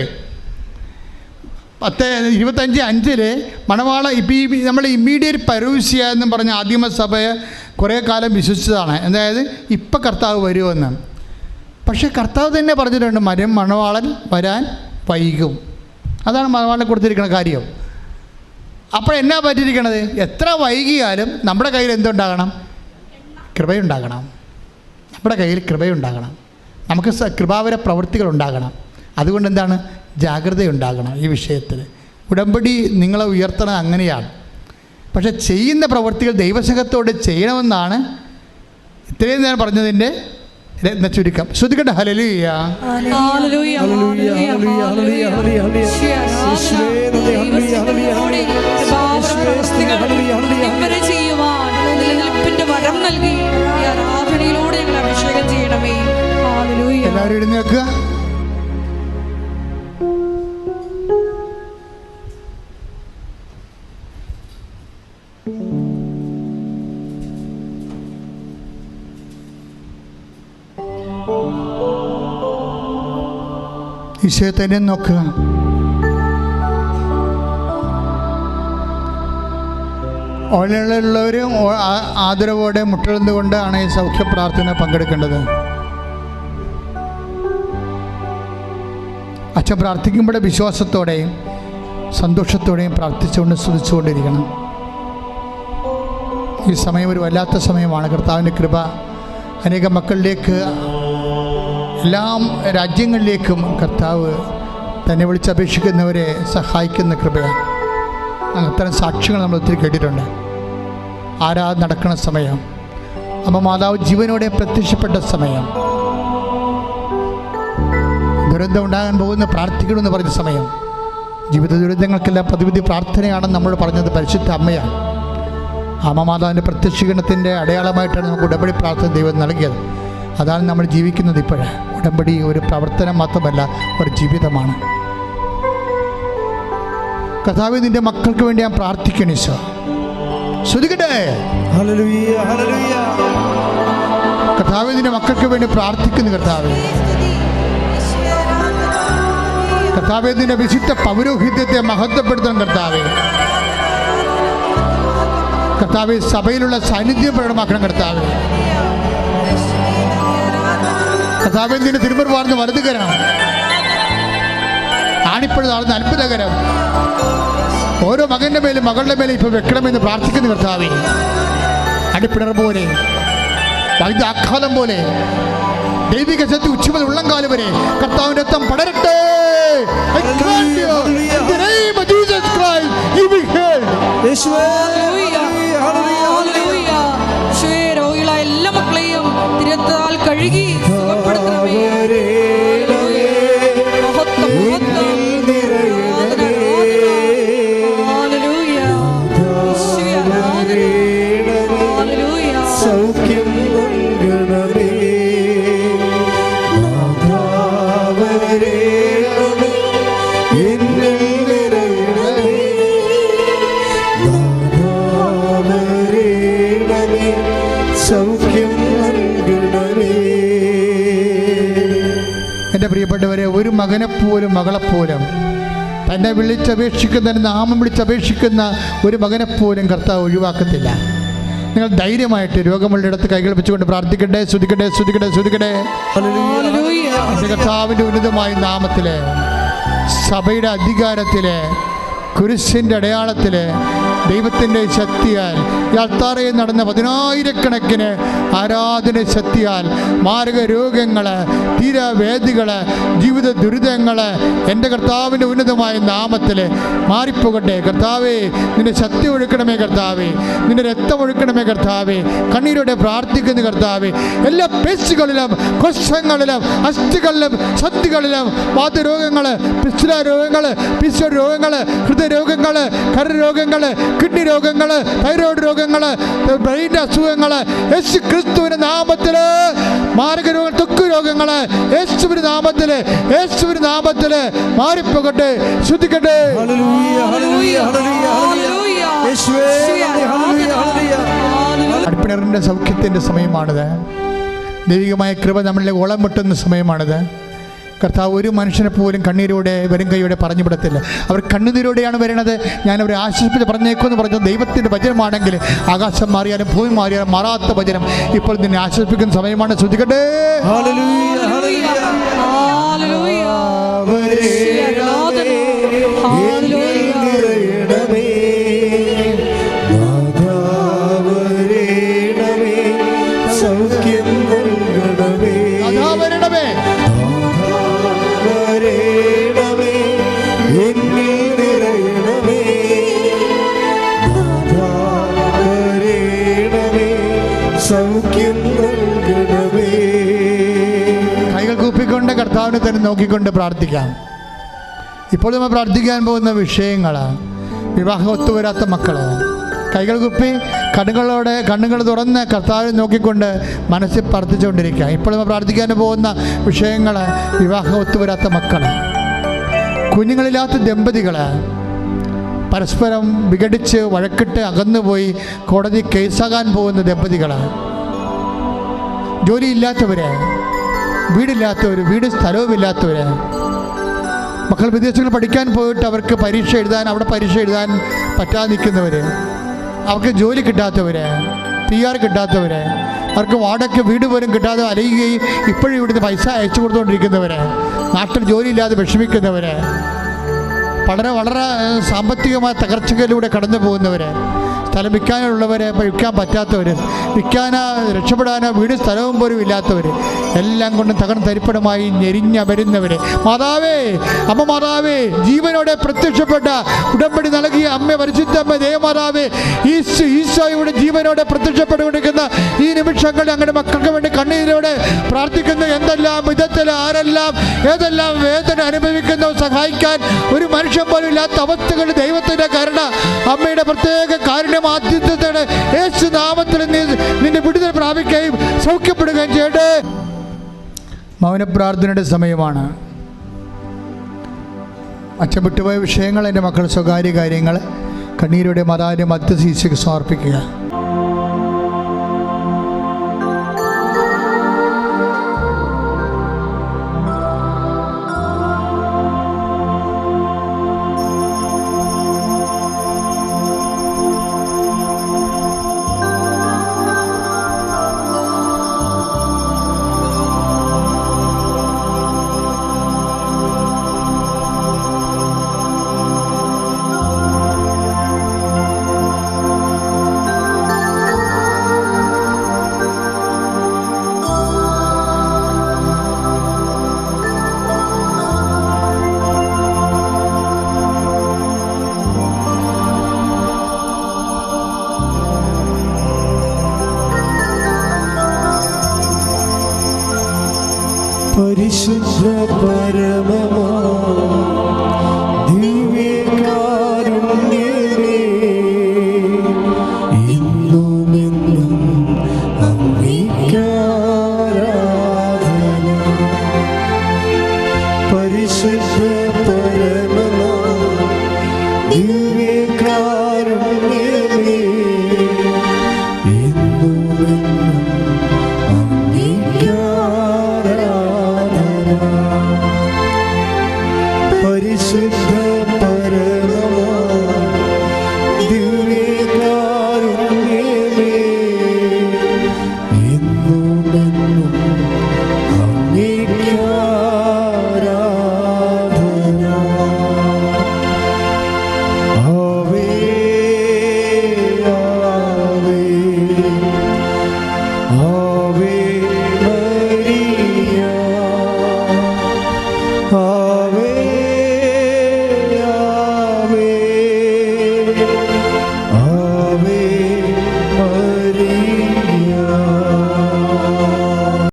10:25 മണവാള ഇപ്പം ഈ നമ്മൾ ഇമ്മീഡിയറ്റ് പരൂസ്യ എന്നും പറഞ്ഞ ആദിമസഭയെ കുറേ കാലം വിശ്വസിച്ചതാണ്. അതായത് ഇപ്പം കർത്താവ് വരുമെന്ന്. പക്ഷേ കർത്താവ് തന്നെ പറഞ്ഞിട്ടുണ്ട് മണവാളൻ വരാൻ വൈകും. അതാണ് മണവാളനെ കൊടുത്തിരിക്കുന്ന കാര്യം. അപ്പോൾ എന്നാ പറ്റിയിരിക്കണത്? എത്ര വൈകിയാലും നമ്മുടെ കയ്യിൽ എന്തുണ്ടാകണം? കൃപയുണ്ടാകണം. നമ്മുടെ കയ്യിൽ കൃപയുണ്ടാകണം. നമുക്ക് കൃപാവര പ്രവൃത്തികളുണ്ടാകണം. അതുകൊണ്ട് എന്താണ്? ജാഗ്രതയുണ്ടാകണം ഈ വിഷയത്തിൽ. ഉടമ്പടി നിങ്ങളെ ഉയർത്തണം അങ്ങനെയാണ്. പക്ഷെ ചെയ്യുന്ന പ്രവൃത്തികൾ ദൈവസംഘത്തോടെ ചെയ്യണമെന്നാണ് ഇത്രയും നേരം പറഞ്ഞതിൻ്റെ ചുരുക്കം. ശ്രുതികട്ടെ ഹല്ലേലൂയ ഹല്ലേലൂയ ഹല്ലേലൂയ ഹല്ലേലൂയ ഹല്ലേലൂയ. ചെയ്യുവാൻ നിലനിൽപ്പിന്റെ വരം നൽകി ഈ ആരാധനയിലൂടെ ഞങ്ങൾ അഭിഷേകം ചെയ്യണമേ. ഹല്ലേലൂയ. എല്ലാവരും എഴുന്നേൽക്കുക. ഈശോയെ തന്നെ നോക്കുക. ഓൺലൈനിലുള്ളവരും ആദരവോടെ മുട്ടുകൊണ്ടാണ് ഈ സൗഖ്യ പ്രാർത്ഥന പങ്കെടുക്കേണ്ടത്. അച്ഛൻ പ്രാർത്ഥിക്കുമ്പോൾ വിശ്വാസത്തോടെയും സന്തോഷത്തോടെയും പ്രാർത്ഥിച്ചുകൊണ്ട് സ്തുതിച്ചുകൊണ്ടിരിക്കണം. ഈ സമയം ഒരു വല്ലാത്ത സമയമാണ്. കർത്താവിൻ്റെ കൃപ അനേകം മക്കളിലേക്ക്, എല്ലാ രാജ്യങ്ങളിലേക്കും കർത്താവ് തന്നെ വിളിച്ചപേക്ഷിക്കുന്നവരെ സഹായിക്കുന്ന കൃപയാണ്. അത്തരം സാക്ഷ്യങ്ങൾ നമ്മൾ ഒത്തിരി കേട്ടിട്ടുണ്ട്. ആരാധന നടക്കുന്ന സമയം, അമ്മ മാതാവ് ജീവനോടെ പ്രത്യക്ഷപ്പെട്ട സമയം, ദുരന്തം ഉണ്ടാകാൻ പോകുന്ന പ്രാർത്ഥിക്കണമെന്ന് പറഞ്ഞ സമയം, ജീവിത ദുരിതങ്ങൾക്കെല്ലാം പ്രതിവിധി പ്രാർത്ഥനയാണെന്ന് നമ്മൾ പറഞ്ഞത് പരിശുദ്ധ അമ്മയാണ്. അമ്മ മാതാവിൻ്റെ പ്രത്യക്ഷീകരണത്തിൻ്റെ അടയാളമായിട്ടാണ് നമുക്ക് ഉടമ്പടി പ്രാർത്ഥന ദൈവം നൽകിയത്. അതാണ് നമ്മൾ ജീവിക്കുന്നത് ഇപ്പോഴേ. ഉടമ്പടി ഒരു പ്രവർത്തനം മാത്രമല്ല, ഒരു ജീവിതമാണ്. കർത്താവേ, നിന്റെ മക്കൾക്ക് വേണ്ടി ഞാൻ പ്രാർത്ഥിക്കണം. ഈശോ ശ്രുതികട്ടെ. ഹല്ലേലൂയ ഹല്ലേലൂയ. കർത്താവേ, നിന്റെ മക്കൾക്ക് വേണ്ടി പ്രാർത്ഥിക്കുന്നു. കർത്താവേ, കർത്താവേ, നിന്റെ വിശുദ്ധ പൗരോഹിത്യത്തെ മഹത്വപ്പെടുത്തണം. കർത്താവേ, കർത്താവേ, സഭയിലുള്ള സാന്നിധ്യം പ്രകടമാക്കണം. കർത്താവേ, കർത്താവേ, നിന്റെ തിരുമുൻപാർന്ന് വലതുകരം, ആണിപ്പഴുതാർന്ന് അത്ഭുതകരം ഓരോ മകൻ്റെ മേലും മകളുടെ മേലും ഇപ്പോൾ വെക്കണമെന്ന് പ്രാർത്ഥിക്കുന്നു. കർത്താവേ, അടിപ്പിണർ പോലെ, വൈദ്യാഘാതം പോലെ, ദൈവിക ശക്തി ഉച്ചമുതൽ ഉള്ളംകാലം വരെ കർത്താവിൻ്റെ രക്തം പടരട്ടെ. യേശുവേ ഹല്ലേലൂയ ഹല്ലേലൂയ സൗഖ്യം നൽകണമേ. എൻ്റെ പ്രിയപ്പെട്ടവരെ, ഒരു മകനെപ്പോലും മകളെപ്പോലും തന്നെ വിളിച്ചപേക്ഷിക്കുന്ന, നാമം വിളിച്ചപേക്ഷിക്കുന്ന ഒരു മകനെപ്പോലും കർത്താവ് ഒഴിവാക്കത്തില്ല. നിങ്ങൾ ധൈര്യമായിട്ട് രോഗമുള്ള ഇടത്ത് കൈകൾ വെച്ചുകൊണ്ട് പ്രാർത്ഥിക്കട്ടെ, സ്തുതിക്കട്ടെ, സ്തുതിക്കട്ടെ, സ്തുതിക്കട്ടെ. എൻ്റെ കർത്താവിൻ്റെ ഉന്നതമായ നാമത്തില്, സഭയുടെ അധികാരത്തില്, കുരിശിൻ്റെ അടയാളത്തില്, ദൈവത്തിൻ്റെ ശക്തിയാൽ, ഈ അൾത്താറയിൽ നടന്ന 10,000-കണക്കിന് ആരാധന ശക്തിയാൽ മാരക രോഗങ്ങൾ, തീരാവേദികൾ, ജീവിത ദുരിതങ്ങൾ എൻ്റെ കർത്താവിൻ്റെ ഉന്നതമായ നാമത്തിൽ മാറിപ്പോകട്ടെ. കർത്താവേ, നിന്റെ ശക്തി ഒഴുക്കണമേ കർത്താവേ, നിന്റെ രക്തം ഒഴുക്കണമേ കർത്താവേ. കണ്ണീരോടെ പ്രാർത്ഥിക്കുന്ന കർത്താവേ, എല്ലാ പേശികളിലും, കോശങ്ങളിലും, അസ്ഥികളിലും, സന്ധികളിലും വാതരോഗങ്ങൾ, പിസ്തുല രോഗങ്ങൾ, പിസ്വ രോഗങ്ങൾ, ഹൃദയരോഗങ്ങൾ, കരരോഗങ്ങൾ, കിഡ്നി രോഗങ്ങൾ, തൈറോയ്ഡ് രോഗങ്ങൾ, ബ്രെയിൻ അസുഖങ്ങൾ, യേശു ക്രിസ്തുവിന്റെ നാമത്തില് മാരക രോഗങ്ങൾ, ത്വക്ക് രോഗങ്ങൾ യേശുവിന്റെ നാമത്തില്, യേശുവിന്റെ നാമത്തില് മാറിപ്പോകട്ടെ. ശ്രദ്ധിക്കട്ടെ. അടുപ്പിണറിന്റെ സൗഖ്യത്തിന്റെ സമയമാണിത്. ദൈവികമായ കൃപ നമ്മളിലെ ഓളം വെട്ടുന്ന സമയമാണിത്. കർത്താവ് ഒരു മനുഷ്യനെ പോലും കണ്ണീരോടെ വരും കൈയോടെ പറഞ്ഞു വിടത്തില്ല. അവർ കണ്ണുനീരോടെയാണ് വരണത്. ഞാൻ അവരെ ആശ്വസിപ്പിച്ച് പറഞ്ഞേക്കുമെന്ന് പറഞ്ഞത് ദൈവത്തിൻ്റെ വചനമാണെങ്കിൽ ആകാശം മാറിയാലും ഭൂമി മാറിയാലും മാറാത്ത വചനം ഇപ്പോൾ നിന്നെ ആശ്വസിപ്പിക്കുന്ന സമയമാണ്. ശ്രദ്ധിക്കട്ടെ. കൈകൾ കൂപ്പിക്കൊണ്ട് കർത്താവിനെ തന്നെ നോക്കിക്കൊണ്ട് പ്രാർത്ഥിക്കാം. ഇപ്പോൾ നമ്മൾ പ്രാർത്ഥിക്കാൻ പോകുന്ന വിഷയങ്ങൾ, വിവാഹം ഒത്തുവരാത്ത മക്കൾ. കൈകൾ കുപ്പി കണ്ണുകൾ തുറന്ന് കർത്താവിനെ നോക്കിക്കൊണ്ട് മനസ്സിൽ പ്രാർത്ഥിച്ചുകൊണ്ടിരിക്കുക. ഇപ്പോൾ നമ്മൾ പ്രാർത്ഥിക്കാൻ പോകുന്ന വിഷയങ്ങൾ, വിവാഹം ഒത്തുവരാത്ത മക്കൾ, കുഞ്ഞുങ്ങളില്ലാത്ത ദമ്പതികൾ, പരസ്പരം വിഘടിച്ച് വഴക്കിട്ട് അകന്നുപോയി കോടതി കേസാകാൻ പോകുന്ന ദമ്പതികൾ, ജോലിയില്ലാത്തവർ, വീടില്ലാത്തവർ, വീട് സ്ഥലവുമില്ലാത്തവർ, മക്കൾ വിദേശങ്ങളിൽ പഠിക്കാൻ പോയിട്ട് അവർക്ക് പരീക്ഷ എഴുതാൻ പറ്റാതെ നിൽക്കുന്നവർ, അവർക്ക് ജോലി കിട്ടാത്തവർ, PR കിട്ടാത്തവർ, അവർക്ക് വാടക വീട് പോലും കിട്ടാതെ അലയുകയും ഇപ്പോഴും ഇവിടുന്ന് പൈസ അയച്ചു കൊടുത്തുകൊണ്ടിരിക്കുന്നവർ, നാട്ടിൽ ജോലിയില്ലാതെ വിഷമിക്കുന്നവർ, വളരെ സാമ്പത്തികമായ തകർച്ചകളിലൂടെ കടന്നു പോകുന്നവർ, സ്ഥലം വിൽക്കാനുള്ളവർ, വിൽക്കാൻ പറ്റാത്തവർ, രക്ഷപ്പെടാനോ വീട് സ്ഥലവും പോലും ഇല്ലാത്തവർ, എല്ലാം കൊണ്ടും തകർന്ന് തരിപ്പടമായി ഞെരിഞ്ഞവരുന്നവർ. മാതാവേ, അമ്മ മാതാവേ, ജീവനോടെ പ്രത്യക്ഷപ്പെട്ട ഉടമ്പടി നൽകിയ അമ്മ, പരിശുദ്ധ അമ്മ, ദേവമാതാവേ, ഈശോയുടെ ജീവനോടെ പ്രത്യക്ഷപ്പെട്ടുകൊണ്ടിരിക്കുന്ന ഈ നിമിഷങ്ങൾ ഞങ്ങളുടെ മക്കൾക്ക് വേണ്ടി കണ്ണീരോടെ പ്രാർത്ഥിക്കുന്നു. എന്തെല്ലാം വിധത്തിൽ ആരെല്ലാം ഏതെല്ലാം വേദന അനുഭവിക്കുന്നു, സഹായിക്കാൻ ഒരു മനുഷ്യൻ പോലും ഇല്ലാത്ത അവസ്ഥകൾ ദൈവത്തിൻ്റെ കരുണ, അമ്മയുടെ പ്രത്യേക കാരുണ്യം, ആദ്യത്തോടെ യേശു നാമത്തിൽ നിന്റെ വിടുതൽ പ്രാപിക്കുകയും സൗഖ്യപ്പെടുകയും ചെയ്യട്ടെ. മൗന പ്രാർത്ഥനയുടെ സമയമാണ്. അച്ഛൻ വിട്ടുപോയ വിഷയങ്ങൾ, എൻ്റെ മക്കൾ സ്വകാര്യ കാര്യങ്ങൾ കണ്ണീരോടെ മാതാവിൻ്റെ മധ്യശീശയ്ക്ക് സമർപ്പിക്കുക. പരിശുദ്ധ പരമമാ